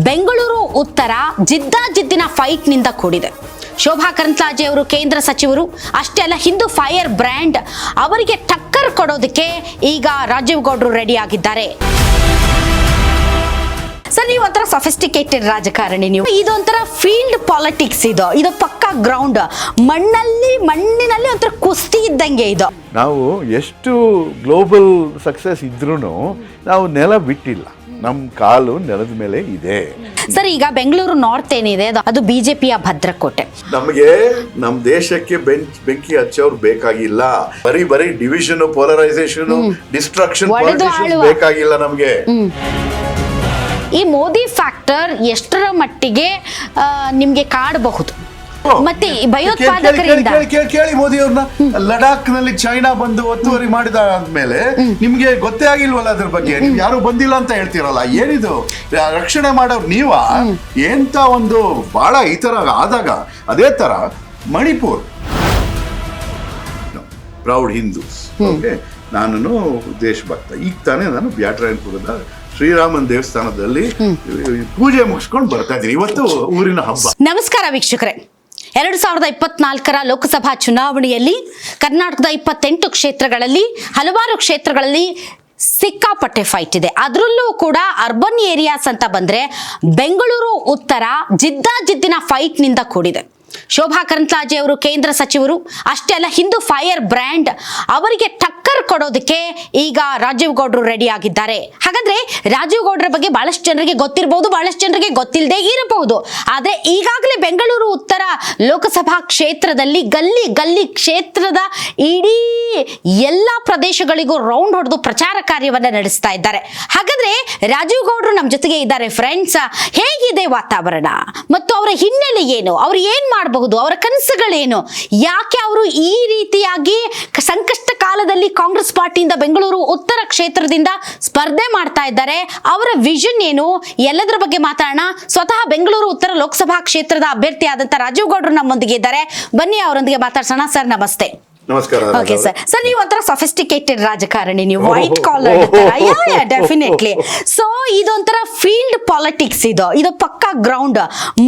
ಬೆಂಗಳೂರು ಉತ್ತರ ಜಿದ್ದಾಜಿದ್ದಿನ ಫೈಟ್ನಿಂದ ಕೂಡಿದೆ. ಶೋಭಾ ಕರಂದ್ಲಾಜೆ ಅವರು ಕೇಂದ್ರ ಸಚಿವರು, ಅಷ್ಟೇ ಅಲ್ಲ ಹಿಂದೂ ಫೈರ್ ಬ್ರ್ಯಾಂಡ್ ಅವರಿಗೆ ಟಕ್ಕರ್ ಕೊಡೋದಕ್ಕೆ ಈಗ ರಾಜೀವ್ ಗೌಡ್ರು ರೆಡಿ ಆಗಿದ್ದಾರೆ. ಸರ್, ನೀವು ಒಂಥರ ಸಫಿಸ್ಟಿಕೇಟೆಡ್ ರಾಜಕಾರಣಿ, ನೀವು ಇದೊಂಥರ ಫೀಲ್ಡ್ ಪಾಲಿಟಿಕ್ಸ್, ಇದು ಪಕ್ಕಾ ಗ್ರೌಂಡ್, ಮಣ್ಣಿನಲ್ಲಿ ಒಂಥರ ಕುಸ್ತಿ ಇದ್ದಂಗೆ. ಇದು ನಾವು ಎಷ್ಟು ಗ್ಲೋಬಲ್ ಸಕ್ಸಸ್ ಇದ್ರೂ ನಾವು ನೆಲ ಬಿಟ್ಟಿಲ್ಲ, ನಮ್ಮ ಕಾಲು ನೆಲದ ಮೇಲೆ ಇದೆ. ಸರ್, ಈಗ ಬೆಂಗಳೂರು ನಾರ್ತ್ ಏನಿದೆ ಅದು ಬಿಜೆಪಿಯ ಭದ್ರಕೋಟೆ. ನಮಗೆ ನಮ್ಮ ದೇಶಕ್ಕೆ ಬೆಂಕಿ ಹಚ್ಚೋರು ಬೇಕಾಗಿಲ್ಲ. ಬರೀ ಡಿವಿಷನ್, ಪೋಲರೈಸೇಷನ್, ಡಿಸ್ಟ್ರಕ್ಷನ್ ಬೇಕಾಗಿಲ್ಲ ನಮಗೆ. ಈ ಮೋದಿ ಫ್ಯಾಕ್ಟರ್ ಎಷ್ಟರ ಮಟ್ಟಿಗೆ ನಿಮ್ಗೆ ಕಾಡಬಹುದು? ಮತ್ತೆ ಭಯೋತ್ಪಾದಕರಿಂದ ಕೇಳಿ ಮೋದಿ ಅವ್ರನ್ನ. ಲಡಾಖ್ ನಲ್ಲಿ ಚೈನಾ ಬಂದು ಒತ್ತುವರಿ ಮಾಡಿದ ಆದ್ಮೇಲೆ ನಿಮ್ಗೆ ಗೊತ್ತೇ ಆಗಿಲ್ವಲ್ಲ ಅದ್ರ ಬಗ್ಗೆ? ನೀವು ಯಾರು ಬಂದಿಲ್ಲ ಅಂತ ಹೇಳ್ತೀರಲ್ಲ, ಏನಿದು ರಕ್ಷಣೆ ಮಾಡೋರು ನೀವ? ಎಂತ ಒಂದು ಬಹಳ ಈ ತರ ಆದಾಗ, ಅದೇ ತರ ಮಣಿಪುರ್, ಪ್ರೌಡ್ ಹಿಂದೂಸ್. ಓಕೆ, ನಾನು ದೇಶಭಕ್ತ. ಈಗ ತಾನೇ ನಾನು ಬ್ಯಾಟರಾಯನಪುರದ ಶ್ರೀರಾಮನ್ ದೇವಸ್ಥಾನದಲ್ಲಿ ಪೂಜೆ ಮುಗಿಸ್ಕೊಂಡು ಬರ್ತಾ ಇದ್ದೀನಿ. ಇವತ್ತು ಊರಿನ ಹಬ್ಬ. ನಮಸ್ಕಾರ ವೀಕ್ಷಕರೇ. 2024 ಲೋಕಸಭಾ ಚುನಾವಣೆಯಲ್ಲಿ ಕರ್ನಾಟಕದ 28 ಕ್ಷೇತ್ರಗಳಲ್ಲಿ ಹಲವಾರು ಕ್ಷೇತ್ರಗಳಲ್ಲಿ ಸಿಕ್ಕಾಪಟ್ಟೆ ಫೈಟ್ ಇದೆ. ಅದರಲ್ಲೂ ಕೂಡ ಅರ್ಬನ್ ಏರಿಯಾಸ್ ಅಂತ ಬಂದ್ರೆ ಬೆಂಗಳೂರು ಉತ್ತರ ಜಿದ್ದಾಜಿದ್ದಿನ ಫೈಟ್ನಿಂದ ಕೂಡಿದೆ. ಶೋಭಾ ಕರಂದ್ಲಾಜೆ ಅವರು ಕೇಂದ್ರ ಸಚಿವರು, ಅಷ್ಟೇ ಅಲ್ಲ ಹಿಂದೂ ಫೈರ್ ಬ್ರ್ಯಾಂಡ್ ಅವರಿಗೆ ಟಕ್ಕರ್ ಕೊಡೋದಕ್ಕೆ ಈಗ ರಾಜೀವ್ ಗೌಡ್ರು ರೆಡಿ ಆಗಿದ್ದಾರೆ. ಹಾಗಾದ್ರೆ ರಾಜೀವ್ ಗೌಡ್ರ ಬಗ್ಗೆ ಬಹಳಷ್ಟು ಜನರಿಗೆ ಗೊತ್ತಿರಬಹುದು, ಬಹಳಷ್ಟು ಜನರಿಗೆ ಗೊತ್ತಿಲ್ಲದೆ ಇರಬಹುದು. ಆದ್ರೆ ಈಗಾಗಲೇ ಬೆಂಗಳೂರು ಉತ್ತರ ಲೋಕಸಭಾ ಕ್ಷೇತ್ರದಲ್ಲಿ ಗಲ್ಲಿ ಕ್ಷೇತ್ರದ ಇಡೀ ಎಲ್ಲ ಪ್ರದೇಶಗಳಿಗೂ ರೌಂಡ್ ಹೊಡೆದು ಪ್ರಚಾರ ಕಾರ್ಯವನ್ನ ನಡೆಸ್ತಾ ಇದ್ದಾರೆ. ಹಾಗಾದ್ರೆ ರಾಜೀವ್ ಗೌಡ್ರು ನಮ್ಮ ಜೊತೆಗೆ ಇದ್ದಾರೆ. ಫ್ರೆಂಡ್ಸ್, ಹೇಗಿದೆ ವಾತಾವರಣ ಮತ್ತು ಅವರ ಹಿನ್ನೆಲೆ ಏನು, ಅವ್ರು ಏನ್ ಮಾಡಬಹುದು, ಅವರ ಕನಸುಗಳೇನು, ಯಾಕೆ ಅವರು ಈ ರೀತಿಯಾಗಿ ಸಂಕಷ್ಟ ಕಾಲದಲ್ಲಿ ಕಾಂಗ್ರೆಸ್ ಪಾರ್ಟಿಯಿಂದ ಬೆಂಗಳೂರು ಉತ್ತರ ಕ್ಷೇತ್ರದಿಂದ ಸ್ಪರ್ಧೆ ಮಾಡ್ತಾ ಇದ್ದಾರೆ, ಅವರ ವಿಷನ್ ಏನು, ಎಲ್ಲದರ ಬಗ್ಗೆ ಮಾತಾಡೋಣ. ಸ್ವತಃ ಬೆಂಗಳೂರು ಉತ್ತರ ಲೋಕಸಭಾ ಕ್ಷೇತ್ರದ ಅಭ್ಯರ್ಥಿ ಆದಂತ ರಾಜೀವ್ ಗೌಡ್ರು ನಮ್ಮೊಂದಿಗೆ ಇದ್ದಾರೆ. ಬನ್ನಿ ಅವರೊಂದಿಗೆ ಮಾತಾಡ್ಸೋಣ. ಸರ್, ನಮಸ್ತೆ. ನಮಸ್ಕಾರ. ಓಕೆ ಸರ್, ನೀವು ಒಂಥರ ಸಫಿಸ್ಟಿಕೇಟೆಡ್ ರಾಜಕಾರಣಿ, ನೀವು ವೈಟ್ ಕಾಲರ್. ಡೆಫಿನೆಟ್ಲಿ. ಸೊ ಇದೊಂಥರ ಫೀಲ್ಡ್ ಪಾಲಿಟಿಕ್ಸ್, ಇದು ಪಕ್ಕಾ ಗ್ರೌಂಡ್,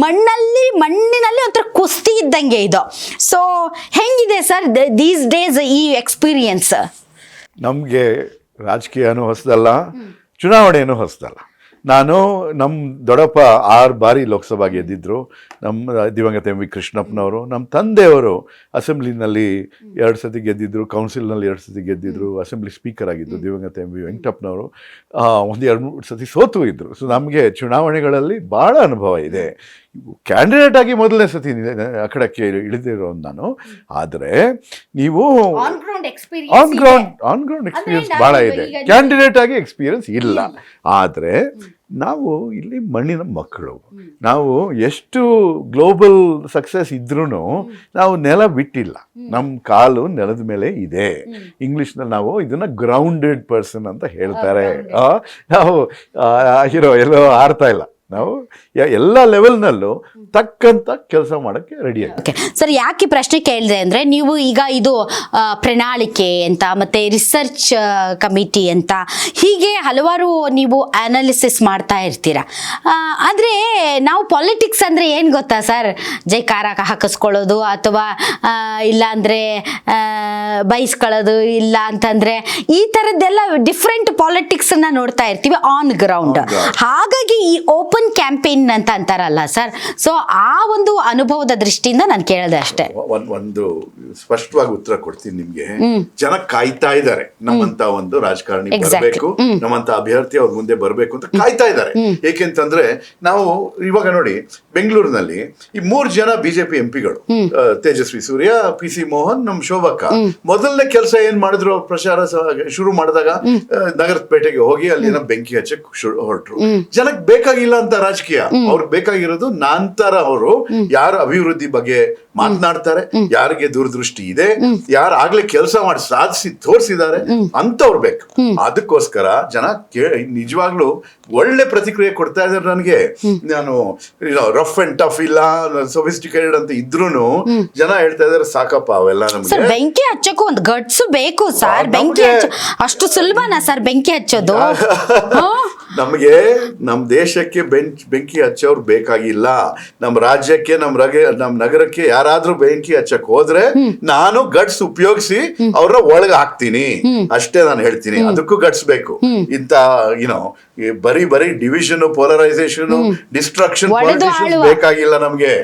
ಮಣ್ಣಿನಲ್ಲಿ ಒಂಥರ ಕುಸ್ತಿ ಇದ್ದಂಗೆ. ಇದು ಸೊ ಹೆಂಗಿದೆ ಸರ್ ದೀಸ್ ಡೇಸ್ ಈ ಎಕ್ಸ್ಪೀರಿಯನ್ಸ್? ನಮಗೆ ರಾಜಕೀಯನೂ ಹೊಸದಲ್ಲ, ಚುನಾವಣೆನೂ ಹೊಸದಲ್ಲ. ನಾನು ನಮ್ಮ ದೊಡ್ಡಪ್ಪ 6 ಬಾರಿ ಲೋಕಸಭಾ ಗೆದ್ದಿದ್ರು. ನಮ್ಮ ದಿವಂಗತ ಎಂ ವಿ ಕೃಷ್ಣಪ್ಪನವರು, ನಮ್ಮ ತಂದೆಯವರು ಅಸೆಂಬ್ಲಿನಲ್ಲಿ 2 ಸತಿ ಗೆದ್ದಿದ್ರು, ಕೌನ್ಸಿಲ್ನಲ್ಲಿ 2 ಸತಿ ಗೆದ್ದಿದ್ರು, ಅಸೆಂಬ್ಲಿ ಸ್ಪೀಕರ್ ಆಗಿದ್ದರು ದಿವಂಗತ ಎಂ ವಿ ವೆಂಕಟಪ್ಪನವರು. 1-2-3 ಸತಿ ಸೋತು ಇದ್ದರು. ಸೊ ನಮಗೆ ಚುನಾವಣೆಗಳಲ್ಲಿ ಭಾಳ ಅನುಭವ ಇದೆ. ಕ್ಯಾಂಡಿಡೇಟ್ ಆಗಿ ಮೊದಲನೇ ಸತಿ ಅಖಾಡಕ್ಕೆ ಇಳಿದಿರೋ ನಾನು. ಆದರೆ ನೀವು ಆನ್ ಗ್ರೌಂಡ್ ಎಕ್ಸ್ಪೀರಿಯನ್ಸ್ ಭಾಳ ಇದೆ, ಕ್ಯಾಂಡಿಡೇಟ್ ಆಗಿ ಎಕ್ಸ್ಪೀರಿಯನ್ಸ್ ಇಲ್ಲ. ಆದರೆ ನಾವು ಇಲ್ಲಿ ಮಣ್ಣಿನ ಮಕ್ಕಳು. ನಾವು ಎಷ್ಟು ಗ್ಲೋಬಲ್ ಸಕ್ಸಸ್ ಇದ್ರೂ ನಾವು ನೆಲ ಬಿಟ್ಟಿಲ್ಲ, ನಮ್ಮ ಕಾಲು ನೆಲದ ಮೇಲೆ ಇದೆ. ಇಂಗ್ಲಿಷ್ನಲ್ಲಿ ನಾವು ಇದನ್ನ ಗ್ರೌಂಡೆಡ್ ಪರ್ಸನ್ ಅಂತ ಹೇಳ್ತಾರೆ. ನಾವು ಹೀರೋ ಎಲ್ಲೋ ಆಡ್ತಾ ಇಲ್ಲ, ನಾವು ಎಲ್ಲ ಲೆವೆಲ್ನಲ್ಲೂ ತಕ್ಕಂತ ಕೆಲಸ ಮಾಡೋಕ್ಕೆ ರೆಡಿ ಆಗಿ. ಸರ್, ಯಾಕೆ ಪ್ರಶ್ನೆ ಕೇಳಿದೆ ಅಂದರೆ, ನೀವು ಈಗ ಇದು ಪ್ರಣಾಳಿಕೆ ಅಂತ ಮತ್ತೆ ರಿಸರ್ಚ್ ಕಮಿಟಿ ಅಂತ ಹೀಗೆ ಹಲವಾರು ನೀವು ಅನಾಲಿಸಿಸ್ ಮಾಡ್ತಾ ಇರ್ತೀರ. ಆದರೆ ನಾವು ಪಾಲಿಟಿಕ್ಸ್ ಅಂದರೆ ಏನು ಗೊತ್ತಾ ಸರ್, ಜೈಕಾರ ಹಾಕಿಸ್ಕೊಳ್ಳೋದು ಅಥವಾ ಇಲ್ಲ ಅಂದರೆ ಬೈಸ್ಕೊಳ್ಳೋದು, ಇಲ್ಲ ಅಂತಂದರೆ ಈ ಥರದ್ದೆಲ್ಲ ಡಿಫ್ರೆಂಟ್ ಪಾಲಿಟಿಕ್ಸನ್ನು ನೋಡ್ತಾ ಇರ್ತೀವಿ ಆನ್ ಗ್ರೌಂಡ್. ಹಾಗಾಗಿ ಈ ಓಪನ್ ಕ್ಯಾಂಪೇನ್ ಅಂತ ಅಂತಾರಲ್ಲ ಸರ್, ಸೊ ಆ ಒಂದು ಅನುಭವದ ದೃಷ್ಟಿಯಿಂದ ನಾನು ಕೇಳಿದೆ ಅಷ್ಟೇ. ಒಂದು ಸ್ಪಷ್ಟವಾಗಿ ಉತ್ತರ ಕೊಡ್ತೀನಿ ನಿಮ್ಗೆ. ಜನ ಕಾಯ್ತಾ ಇದ್ದಾರೆ ನಮ್ಮಂತ ಒಂದು ರಾಜಕಾರಣಿ ಬರಬೇಕು, ನಮ್ಮಂತ ಅಭ್ಯರ್ಥಿ ಅವ್ರ ಮುಂದೆ ಬರಬೇಕು ಅಂತ ಕಾಯ್ತಾ ಇದ್ದಾರೆ. ಏಕೆಂತಂದ್ರೆ ನಾವು ಇವಾಗ ನೋಡಿ, ಬೆಂಗಳೂರಿನಲ್ಲಿ ಈ 3 ಜನ BJP ಎಂಪಿಗಳು, Tejasvi Surya, P C Mohan, ನಮ್ ಶೋಭಕ್ಕ, ಮೊದಲನೇ ಕೆಲಸ ಏನ್ ಮಾಡಿದ್ರು, ಪ್ರಚಾರ ಶುರು ಮಾಡಿದಾಗ ನಗರದ ಪೇಟೆಗೆ ಹೋಗಿ ಅಲ್ಲಿನ ಬೆಂಕಿ ಹಚ್ಚಕ್ ಹೊರಟ್ರು. ಜನಕ್ಕೆ ಬೇಕಾಗಿಲ್ಲ ಅಂತ ರಾಜಕೀಯ, ಅವ್ರಿಗೆ ಬೇಕಾಗಿರೋದು ನಂತರ ಅವರು ಯಾರು ಅಭಿವೃದ್ಧಿ ಬಗ್ಗೆ ಮಾತನಾಡ್ತಾರೆ, ಯಾರಿಗೆ ದೂರದೃಷ್ಟಿ ಇದೆ, ಯಾರು ಆಗ್ಲೇ ಕೆಲಸ ಮಾಡಿ ಸಾಧಿಸಿ ತೋರಿಸಿದ್ದಾರೆ ಅಂತವ್ರು ಬೇಕು. ಅದಕ್ಕೋಸ್ಕರ ಜನ ನಿಜವಾಗ್ಲೂ ಒಳ್ಳೆ ಪ್ರತಿಕ್ರಿಯೆ ಕೊಡ್ತಾ ಇದ್ದಾರೆ ನನಗೆ. ನಾನು ರಫ್ ಅಂಡ್ ಟಫ್ ಇಲ್ಲ, ಸೊಫಿಸ್ಟಿಕೇಟೆಡ್ ಅಂತ ಇದ್ರೂನು ಜನ ಹೇಳ್ತಾ ಇದಾರೆ ಸಾಕಪ್ಪ ಅವೆಲ್ಲ ನಮ್ಗೆ. ಬೆಂಕಿ ಹಚ್ಚಕ್ಕೂ ಒಂದು ಗಟ್ಸು ಬೇಕು ಸರ್. ಬೆಂಕಿ ಅಷ್ಟು ಸುಲಭನಾ ಸರ್ ಬೆಂಕಿ ಹಚ್ಚೋದು? ನಮಗೆ ನಮ್ಮ ದೇಶಕ್ಕೆ ಬೆಂಕಿ ಹಚ್ಚೋರು ಬೇಕಾಗಿಲ್ಲ. ನಮ್ಮ ರಾಜ್ಯಕ್ಕೆ ನಮ್ಮ ನಗರಕ್ಕೆ ಯಾರಾದ್ರೂ ಬೆಂಕಿ ಹಚ್ಚಕ್ ಹೋದ್ರೆ ನಾನು ಗಟ್ಸ್ ಉಪಯೋಗಿಸಿ ಅವ್ರನ್ನ ಒಳಗೆ ಹಾಕ್ತೀನಿ ಅಷ್ಟೇ ನಾನು ಹೇಳ್ತೀನಿ. ಅದಕ್ಕೂ ಗಟ್ಸ್ ಬೇಕು. ಇಂತ ಬರೀ ಡಿವಿಷನ್, ಪೋಲರೈಸೇಷನ್, ಡಿಸ್ಟ್ರಕ್ಷನ್, ಪಾಲಿಟಿಷಿಯನ್ಸ್ ಬೇಕಾಗಿಲ್ಲ ನಮ್ಗೆ.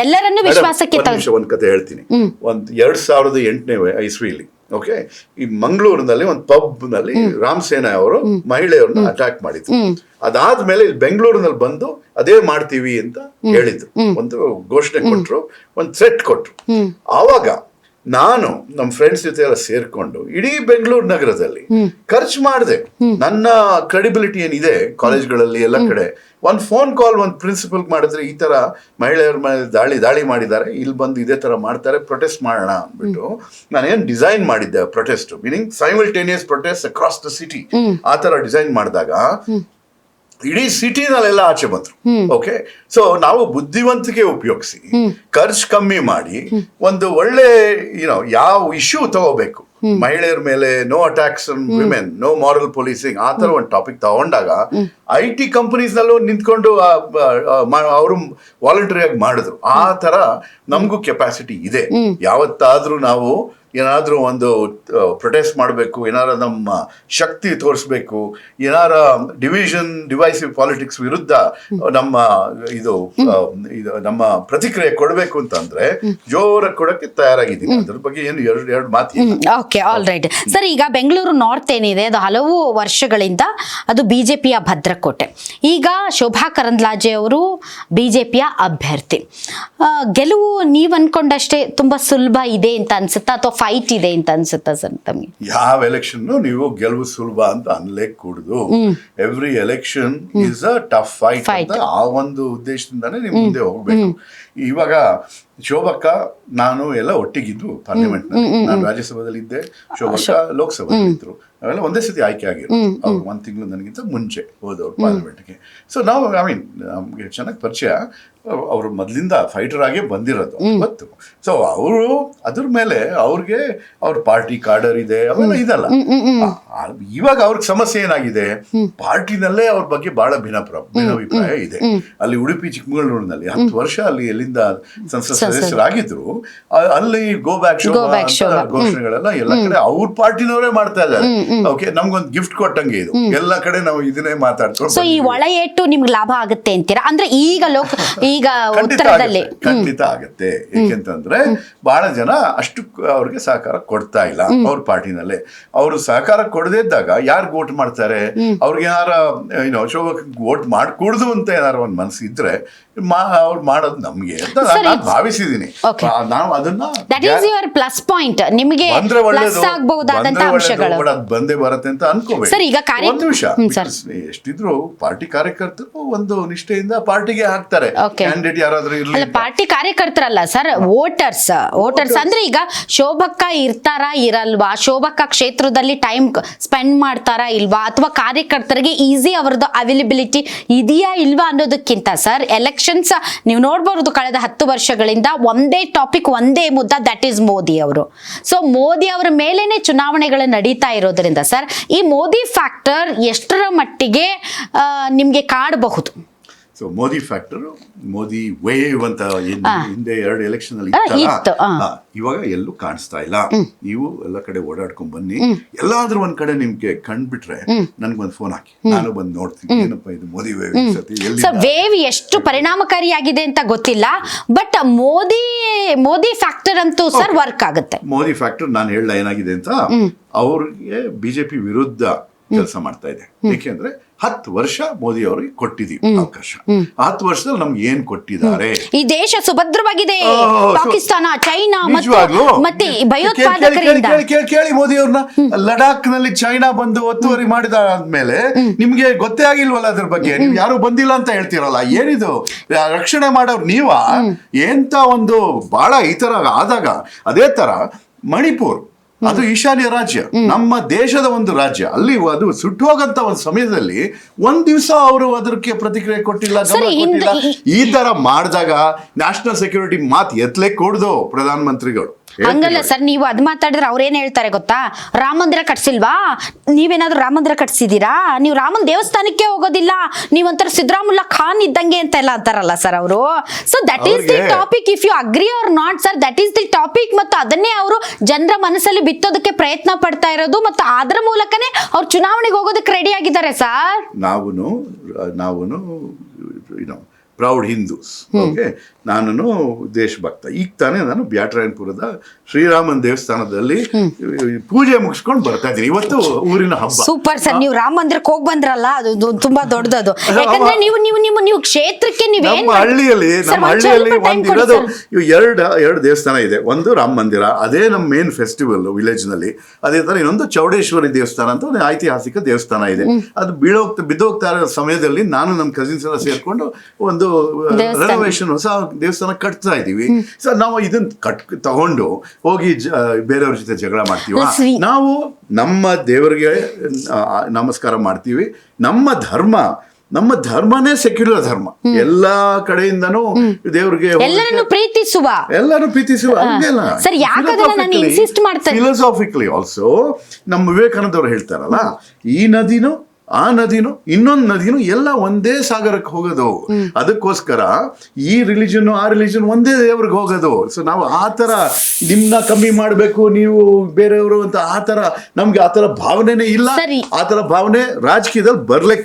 ಎಲ್ಲರನ್ನೂ ವಿಶ್ವಾಸಕ್ಕೆ ಒಂದ್ ಕತೆ ಹೇಳ್ತೀನಿ. 2008ನೇ ಇಸ್ವಿಲಿ ಓಕೆ, ಈ ಮಂಗಳೂರಿನಲ್ಲಿ ಒಂದು ಪಬ್ ನಲ್ಲಿ ರಾಮ್ ಸೇನಾ ಅವರು ಮಹಿಳೆಯರನ್ನ ಅಟ್ಯಾಕ್ ಮಾಡಿದ್ರು. ಅದಾದ್ಮೇಲೆ ಇಲ್ಲಿ ಬೆಂಗಳೂರಿನಲ್ಲಿ ಬಂದು ಅದೇ ಮಾಡ್ತೀವಿ ಅಂತ ಹೇಳಿದ್ರು, ಒಂದು ಘೋಷಣೆ ಕೊಟ್ರು, ಒಂದು ಥ್ರೆಟ್ ಕೊಟ್ರು. ಆವಾಗ ನಾನು ನಮ್ಮ ಫ್ರೆಂಡ್ಸ್ ಜೊತೆ ಎಲ್ಲ ಸೇರ್ಕೊಂಡು ಇಡೀ ಬೆಂಗಳೂರು ನಗರದಲ್ಲಿ ಖರ್ಚು ಮಾಡಿದೆ. ನನ್ನ ಕ್ರೆಡಿಬಿಲಿಟಿ ಏನಿದೆ ಕಾಲೇಜ್ಗಳಲ್ಲಿ ಎಲ್ಲ ಕಡೆ, ಒಂದು ಫೋನ್ ಕಾಲ್ ಒಂದು ಪ್ರಿನ್ಸಿಪಲ್ ಮಾಡಿದ್ರೆ ಈ ತರ ಮಹಿಳೆಯರ ಮೇಲೆ ದಾಳಿ ಮಾಡಿದ್ದಾರೆ, ಇಲ್ಲಿ ಬಂದು ಇದೇ ತರ ಮಾಡ್ತಾರೆ, ಪ್ರೊಟೆಸ್ಟ್ ಮಾಡೋಣ ಅಂದ್ಬಿಟ್ಟು ನಾನೇನು ಡಿಸೈನ್ ಮಾಡಿದ್ದೆ protest, meaning simultaneous protest across the city. ಆ ತರ ಡಿಸೈನ್ ಮಾಡಿದಾಗ ಇಡೀ ಸಿಟಿನಲ್ಲೆಲ್ಲ ಆಚೆ ಬಂದ್ರು. ಓಕೆ, ಸೊ ನಾವು ಬುದ್ಧಿವಂತಿಕೆ ಉಪಯೋಗಿಸಿ ಖರ್ಚು ಕಮ್ಮಿ ಮಾಡಿ ಒಂದು ಒಳ್ಳೆ ಯಾವ ಇಶ್ಯೂ ತಗೋಬೇಕು, ಮಹಿಳೆಯರ ಮೇಲೆ no attacks on women, no moral policing, ಆ ತರ ಒಂದು ಟಾಪಿಕ್ ತಗೊಂಡಾಗ IT ಕಂಪನೀಸ್ ನಲ್ಲೂ ನಿಂತ್ಕೊಂಡು ಅವರು ವಾಲಂಟರಿ ಆಗಿ ಮಾಡಿದ್ರು. ಆ ತರ ನಮಗೂ ಕೆಪಾಸಿಟಿ ಇದೆ. ಯಾವತ್ತಾದ್ರೂ ನಾವು ಏನಾದ್ರೂ ಒಂದು ಪ್ರೊಟೆಸ್ಟ್ ಮಾಡಬೇಕು, ಏನಾರ ನಮ್ಮ ಶಕ್ತಿ ತೋರಿಸ್ಬೇಕು, ಏನಾರ ಡಿವೈಸಿವ್ ಪಾಲಿಟಿಕ್ಸ್ ವಿರುದ್ಧ ನಮ್ಮ ನಮ್ಮ ಪ್ರತಿಕ್ರಿಯೆ ಕೊಡಬೇಕು ಅಂತಂದ್ರೆ ಜೋರ ಕೊಡಕ್ಕೆ ತಯಾರಾಗಿದ್ದೀನಿ. ಅದ್ರ ಬಗ್ಗೆ ಏನು ಎರಡು ಮಾತು. Okay, all right sir. ಈಗ ಬೆಂಗಳೂರು ನಾರ್ತ್ ಏನಿದೆ ಅದು ಹಲವು ವರ್ಷಗಳಿಂದ ಅದು ಬಿಜೆಪಿಯ ಭದ್ರಕೋಟೆ. ಈಗ ಶೋಭಾ ಕರಂದ್ಲಾಜೆ ಅವರು ಬಿಜೆಪಿಯ ಅಭ್ಯರ್ಥಿ. ಗೆಲುವು ನೀವ್ ಅನ್ಕೊಂಡಷ್ಟೇ ತುಂಬಾ ಸುಲಭ ಇದೆ ಅಂತ ಅನ್ಸುತ್ತಾ, ಅಥವಾ ಫೈಟ್ ಇದೆ ಅಂತ ಅನ್ಸುತ್ತಾ ಸರ್ ತಮಗೆ? ಯಾವ ಎಲೆಕ್ಷನ್ ನೀವು ಗೆಲುವು ಸುಲಭ ಅಂತ ಅನ್ಲೇಕ್ ಕೂಡುದು. Every election is a tough fight ಅಂತ ಆ ಒಂದು ಉದ್ದೇಶದಿಂದಾನೇ ನೀವು ಮುಂದೆ ಹೋಗ್ಬೇಕು. ಇವಾಗ ಶೋಭಕ್ಕ ನಾನು ಎಲ್ಲ ಒಟ್ಟಿಗಿದ್ದು ಪಾರ್ಲಿಮೆಂಟ್ ನಲ್ಲಿ, ನಾನು ರಾಜ್ಯಸಭೆಯಲ್ಲಿ ಇದ್ದೆ, ಶೋಭಕ್ಕ ಲೋಕಸಭೆಯಲ್ಲಿ ಇದ್ರು. ಅವೆಲ್ಲ ಒಂದೇ ಸತಿ ಆಯ್ಕೆ ಆಗಿರೋದು. ಅವ್ರು 1 ತಿಂಗಳು ನನಗಿಂತ ಮುಂಚೆ ಹೋದವ್ರು ಪಾರ್ಲಿಮೆಂಟ್ಗೆ. ಸೊ ನಾವು ನಮ್ಗೆ ಚೆನ್ನಾಗಿ ಪರಿಚಯ. ಅವರು ಮೊದಲಿಂದ ಫೈಟರ್ ಆಗೇ ಬಂದಿರೋದು ಗೊತ್ತು. ಸೊ ಅವರು ಅದ್ರ ಮೇಲೆ ಅವ್ರಿಗೆ ಅವ್ರ ಪಾರ್ಟಿ ಕಾರ್ಡರ್ ಇದೆ, ಅವೆಲ್ಲ ಇದಲ್ಲ. ಇವಾಗ ಅವ್ರಿಗೆ ಸಮಸ್ಯೆ ಏನಾಗಿದೆ, ಪಾರ್ಟಿನಲ್ಲೇ ಅವ್ರ ಬಗ್ಗೆ ಬಹಳ ಭಿನ್ನಾಭಿಪ್ರಾಯ ಇದೆ. ಅಲ್ಲಿ ಉಡುಪಿ ಚಿಕ್ಕಮಗಳೂರಿನಲ್ಲಿ 10 ವರ್ಷ ಅಲ್ಲಿ ಎಲ್ಲಿಂದ ಸಂಸತ್ ಸದಸ್ಯರಾಗಿದ್ರು, ಅಲ್ಲಿ ಗೋ ಬ್ಯಾಕ್ ಘೋಷಣೆಗಳೆಲ್ಲ ಎಲ್ಲ ಕಡೆ ಅವ್ರ ಪಾರ್ಟಿನವರೇ ಮಾಡ್ತಾ ಇದ್ದಾರೆ. ಓಕೆ, ನಮ್ಗೊಂದು ಗಿಫ್ಟ್ ಕೊಟ್ಟಂಗೆ ಇದು. ಎಲ್ಲ ಕಡೆ ನಾವು ಇದನ್ನೇ ಮಾತಾಡ್ಕೊಂಡು. ಸೊ ಈ ಒಳ ಏಟು ನಿಮ್ಗೆ ಲಾಭ ಆಗುತ್ತೆ ಅಂತೀರಾ? ಅಂದ್ರೆ ಈಗ ಖಂಡಿತ ಆಗತ್ತೆ. ಏಕೆಂತಂದ್ರೆ ಬಹಳ ಜನ ಅಷ್ಟು ಅವ್ರಿಗೆ ಸಹಕಾರ ಕೊಡ್ತಾ ಇಲ್ಲ ಅವ್ರ ಪಾರ್ಟಿನಲ್ಲೇ. ಅವರು ಸಹಕಾರ ಕೊಡದೇ ಇದ್ದಾಗ ಯಾರು ವೋಟ್ ಮಾಡ್ತಾರೆ? ಅವ್ರಿಗೆ ಏನಾರ ಶೋಭಕ್ ವೋಟ್ ಮಾಡ್ಕೂಡ್ದು ಅಂತ ಏನಾರ ಒಂದ್ ಮನಸ್ಸು ಇದ್ರೆ ಅವ್ರು ಮಾಡೋದು ನಮ್ಗೆ ಅಂತ ನಾನು ಭಾವಿಸಿದೀನಿ. ನಾವು ಅದನ್ನ ಪ್ಲಸ್ ಪಾಯಿಂಟ್ ನಿಮಗೆ ಬಂದೇ ಬರುತ್ತೆ ಅಂತ ಅನ್ಕೋಬೇಕು. ಒಂದು ವಿಷಯ, ಎಷ್ಟಿದ್ರು ಪಾರ್ಟಿ ಕಾರ್ಯಕರ್ತರು ಒಂದು ನಿಷ್ಠೆಯಿಂದ ಪಾರ್ಟಿಗೆ ಹಾಕ್ತಾರೆ. ಕ್ಯಾಂಡಿಡೇಟ್ ಯಾರಾದ್ರೂ ಇರಲಿ, ಪಾರ್ಟಿ ಕಾರ್ಯಕರ್ತರಲ್ಲ ಸರ್, ವೋಟರ್ಸ್ ಅಂದ್ರೆ ಈಗ ಶೋಭಕ್ಕ ಇರ್ತಾರಾ ಇರಲ್ವಾ, ಶೋಭಕ್ಕ ಕ್ಷೇತ್ರದಲ್ಲಿ ಟೈಮ್ ಸ್ಪೆಂಡ್ ಮಾಡ್ತಾರಾ ಇಲ್ವಾ, ಅಥವಾ ಕಾರ್ಯಕರ್ತರಿಗೆ ಈಸಿ ಅವರದ್ದು ಅವೈಲಬಿಲಿಟಿ ಇದೆಯಾ ಇಲ್ವಾ ಅನ್ನೋದಕ್ಕಿಂತ ಸರ್, ಎಲೆಕ್ಷನ್ಸ್ ನೀವು ನೋಡ್ಬಹುದು ಕಳೆದ 10 ವರ್ಷಗಳಿಂದ ಒಂದೇ ಟಾಪಿಕ್, ಒಂದೇ ಮುದ್ದ, ದಟ್ ಈಸ್ ಮೋದಿ ಅವರು. ಸೊ ಮೋದಿ ಅವರ ಮೇಲೇನೆ ಚುನಾವಣೆಗಳು ನಡೀತಾ ಇರೋದ್ರಿಂದ ಸರ್, ಈ ಮೋದಿ ಫ್ಯಾಕ್ಟರ್ ಎಷ್ಟರ ಮಟ್ಟಿಗೆ ನಿಮ್ಗೆ ಕಾಡಬಹುದು? So Modi factor, Modi wave ಅಂತ ಹಿಂದೆ 2 ಎಲೆಕ್ಷನ್ ಅಲ್ಲಿ ಇವಾಗ ಎಲ್ಲೂ ಕಾಣಿಸ್ತಾ ಇಲ್ಲ. ನೀವು ಎಲ್ಲ ಕಡೆ ಓಡಾಡ್ಕೊಂಡ್ ಬನ್ನಿ, ಎಲ್ಲಾದ್ರೂ ಒಂದ್ ಕಡೆ ನಿಮ್ಗೆ ಕಂಡ್ಬಿಟ್ರೆ ನನ್ಗೊಂದು ಫೋನ್ ಹಾಕಿ, ನಾನು ಬಂದು ನೋಡ್ತೀನಿ ಏನಪ್ಪಾ ಇದು ಮೋದಿ ವೇವ್. ವೇವ್ ಎಷ್ಟು ಪರಿಣಾಮಕಾರಿಯಾಗಿದೆ ಅಂತ ಗೊತ್ತಿಲ್ಲ, ಬಟ್ ಮೋದಿ ಫ್ಯಾಕ್ಟರ್ ಅಂತೂ ಸರ್ ವರ್ಕ್ ಆಗುತ್ತೆ. ಮೋದಿ ಫ್ಯಾಕ್ಟರ್ ನಾನು ಹೇಳ ಏನಾಗಿದೆ ಅಂತ, ಅವ್ರಿಗೆ ಬಿಜೆಪಿ ವಿರುದ್ಧ ಕೆಲಸ ಮಾಡ್ತಾ ಇದೆ. ಏಕೆಂದ್ರೆ 10 ವರ್ಷ ಮೋದಿ ಅವರಿಗೆ ಕೊಟ್ಟಿದೀವಿ ಅವಕಾಶ. 10 ವರ್ಷದಲ್ಲಿ ನಮ್ಗೆ ಏನ್ ಕೊಟ್ಟಿದ್ದಾರೆ? ಈ ದೇಶ ಸುಭದ್ರವಾಗಿದೆ. ಪಾಕಿಸ್ತಾನ, ಚೈನಾ ಮತ್ತೆ ಭಯೋತ್ಪಾದಕರಿಂದ ಕೇಳಿ ಮೋದಿ ಅವ್ರನ್ನ. ಲಡಾಖ್ ನಲ್ಲಿ ಚೈನಾ ಬಂದು ಒತ್ತುವರಿ ಮಾಡಿದಾದ್ಮೇಲೆ ನಿಮ್ಗೆ ಗೊತ್ತೇ ಆಗಿಲ್ವಲ್ಲ ಅದ್ರ ಬಗ್ಗೆ? ನೀವು ಯಾರು ಬಂದಿಲ್ಲ ಅಂತ ಹೇಳ್ತೀರಲ್ಲ, ಏನಿದು ರಕ್ಷಣೆ ಮಾಡೋರು ನೀವ? ಎಂತ ಒಂದು ಬಹಳ ಈ ತರ ಆದಾಗ, ಅದೇ ತರ ಮಣಿಪುರ್ ಅದು ಈಶಾನ್ಯ ರಾಜ್ಯ, ನಮ್ಮ ದೇಶದ ಒಂದು ರಾಜ್ಯ. ಅಲ್ಲಿ ಅದು ಸುಟ್ಟು ಹೋಗಂತ ಒಂದು ಸಮಯದಲ್ಲಿ ಒಂದ್ ದಿವಸ ಅವರು ಅದಕ್ಕೆ ಪ್ರತಿಕ್ರಿಯೆ ಕೊಟ್ಟಿಲ್ಲ, ಗಮನ ಕೊಟ್ಟಿಲ್ಲ. ಈ ತರ ಮಾಡಿದಾಗ ನ್ಯಾಷನಲ್ ಸೆಕ್ಯೂರಿಟಿ ಮಾತು ಎತ್ತಲೇ ಕೂಡ್ದು ಪ್ರಧಾನಮಂತ್ರಿಗಳು. ಹಂಗಲ್ಲ ಸರ್, ನೀವು ಅದ್ ಮಾತಾಡಿದ್ರೆ ಅವ್ರೇನ್ ಹೇಳ್ತಾರೆ ಗೊತ್ತಾ, ರಾಮ ಮಂದಿರ ಕಟ್ಸಿಲ್ವಾ, ನೀವೇನಾದ್ರೂ ರಾಮ ಮಂದಿರ ಕಟ್ಸಿದೀರಾ, ನೀವು ರಾಮನ ದೇವಸ್ಥಾನಕ್ಕೆ ಹೋಗೋದಿಲ್ಲ, ನೀವಂತರ ಸಿದ್ದರಾಮುಲ್ಲಾ ಖಾನ್ ಇದ್ದಂಗೆ ಅಂತ ಎಲ್ಲ ಅಂತಾರಲ್ಲ ಸರ್ ಅವರು. So that is the topic, if you agree or not sir, that is the topic. ಮತ್ತು ಅದನ್ನೇ ಅವರು ಜನರ ಮನಸ್ಸಲ್ಲಿ ಬಿತ್ತೋದಕ್ಕೆ ಪ್ರಯತ್ನ ಪಡ್ತಾ ಇರೋದು, ಮತ್ತು ಅದರ ಮೂಲಕನೇ ಅವ್ರು ಚುನಾವಣೆಗೆ ಹೋಗೋದಕ್ಕೆ ರೆಡಿ ಆಗಿದ್ದಾರೆ ಸರ್. ನಾವು ಪ್ರೌಡ್ ಹಿಂದೂಸ್, ಓಕೆ, ನಾನು ದೇಶಭಕ್ತ. ಈಗ ತಾನೇ ನಾನು ಬ್ಯಾಟರಾಯನಪುರದ ಶ್ರೀರಾಮನ್ ದೇವಸ್ಥಾನದಲ್ಲಿ ಪೂಜೆ ಮುಗಿಸ್ಕೊಂಡು ಬರ್ತಾ ಇದ್ದೀನಿ. ಇವತ್ತು ಊರಿನ ಹಬ್ಬ. ಸೂಪರ್ ಸರ್, ನೀವು ರಾಮ ಮಂದಿರಕ್ಕೆ ಹೋಗಿ ಬಂದ್ರಲ್ಲ, ಅದು ತುಂಬಾ ದೊಡ್ಡದು. ಯಾಕಂದ್ರೆ ನೀವು ಕ್ಷೇತ್ರಕ್ಕೆ ನಮ್ಮ ಹಳ್ಳಿಯಲ್ಲಿ ಒಂದಿರೋದು ಎರಡು ದೇವಸ್ಥಾನ ಇದೆ. ಒಂದು ರಾಮ ಮಂದಿರ, ಅದೇ ನಮ್ಮ ಮೇನ್ ಫೆಸ್ಟಿವಲ್ ವಿಲೇಜ್ ನಲ್ಲಿ. ಅದೇ ತರ ಇನ್ನೊಂದು ಚೌಡೇಶ್ವರಿ ದೇವಸ್ಥಾನ ಅಂತ ಒಂದು ಐತಿಹಾಸಿಕ ದೇವಸ್ಥಾನ ಇದೆ. ಅದು ಬಿದ್ದೋಗ್ತಾ ಇರೋ ಸಮಯದಲ್ಲಿ ನಾನು ನಮ್ಮ ಕಸಿನ್ಸ್ ಎಲ್ಲ ಸೇರ್ಕೊಂಡು ಒಂದು ರೆನೋವೇಷನ್ ಹೊಸ ದೇವಸ್ಥಾನ ಕಟ್ತಾ ಇದೀವಿ. ಸೊ ನಾವು ಇದನ್ನ ತಗೊಂಡು ಹೋಗಿ ಬೇರೆಯವ್ರ ಜೊತೆ ಜಗಳ ಮಾಡ್ತೀವ? ನಾವು ನಮ್ಮ ದೇವರಿಗೆ ನಮಸ್ಕಾರ ಮಾಡ್ತೀವಿ. ನಮ್ಮ ಧರ್ಮನೇ ಸೆಕ್ಯುಲರ್ ಧರ್ಮ. ಎಲ್ಲಾ ಕಡೆಯಿಂದನೂ ದೇವರಿಗೆ ಎಲ್ಲರೂ ಪ್ರೀತಿಸುವ ಫಿಲಸಾಫಿಕಲಿ ಆಲ್ಸೋ ನಮ್ಮ ವಿವೇಕಾನಂದ ಅವರು ಹೇಳ್ತಾರಲ್ಲ, ಈ ನದಿನೂ ಆ ನದಿನೂ ಇನ್ನೊಂದು ನದಿನೂ ಎಲ್ಲ ಒಂದೇ ಸಾಗರಕ್ಕೆ ಹೋಗೋದು. ಅದಕ್ಕೋಸ್ಕರ ಈ ರಿಲಿಜನ್ ಆ ರಿಲಿಜನ್ ಒಂದೇ ದೇವ್ರಿಗೆ ಹೋಗೋದು. ಸೊ ನಾವು ಆ ಥರ ನಿಮ್ನ ಕಮ್ಮಿ ಮಾಡಬೇಕು, ನೀವು ಬೇರೆಯವರು ಅಂತ ಆ ಥರ ನಮ್ಗೆ ಆ ಥರ ಭಾವನೆನೇ ಇಲ್ಲ. ಆ ಥರ ಭಾವನೆ ರಾಜಕೀಯದಲ್ಲಿ ಬರ್ಲೇ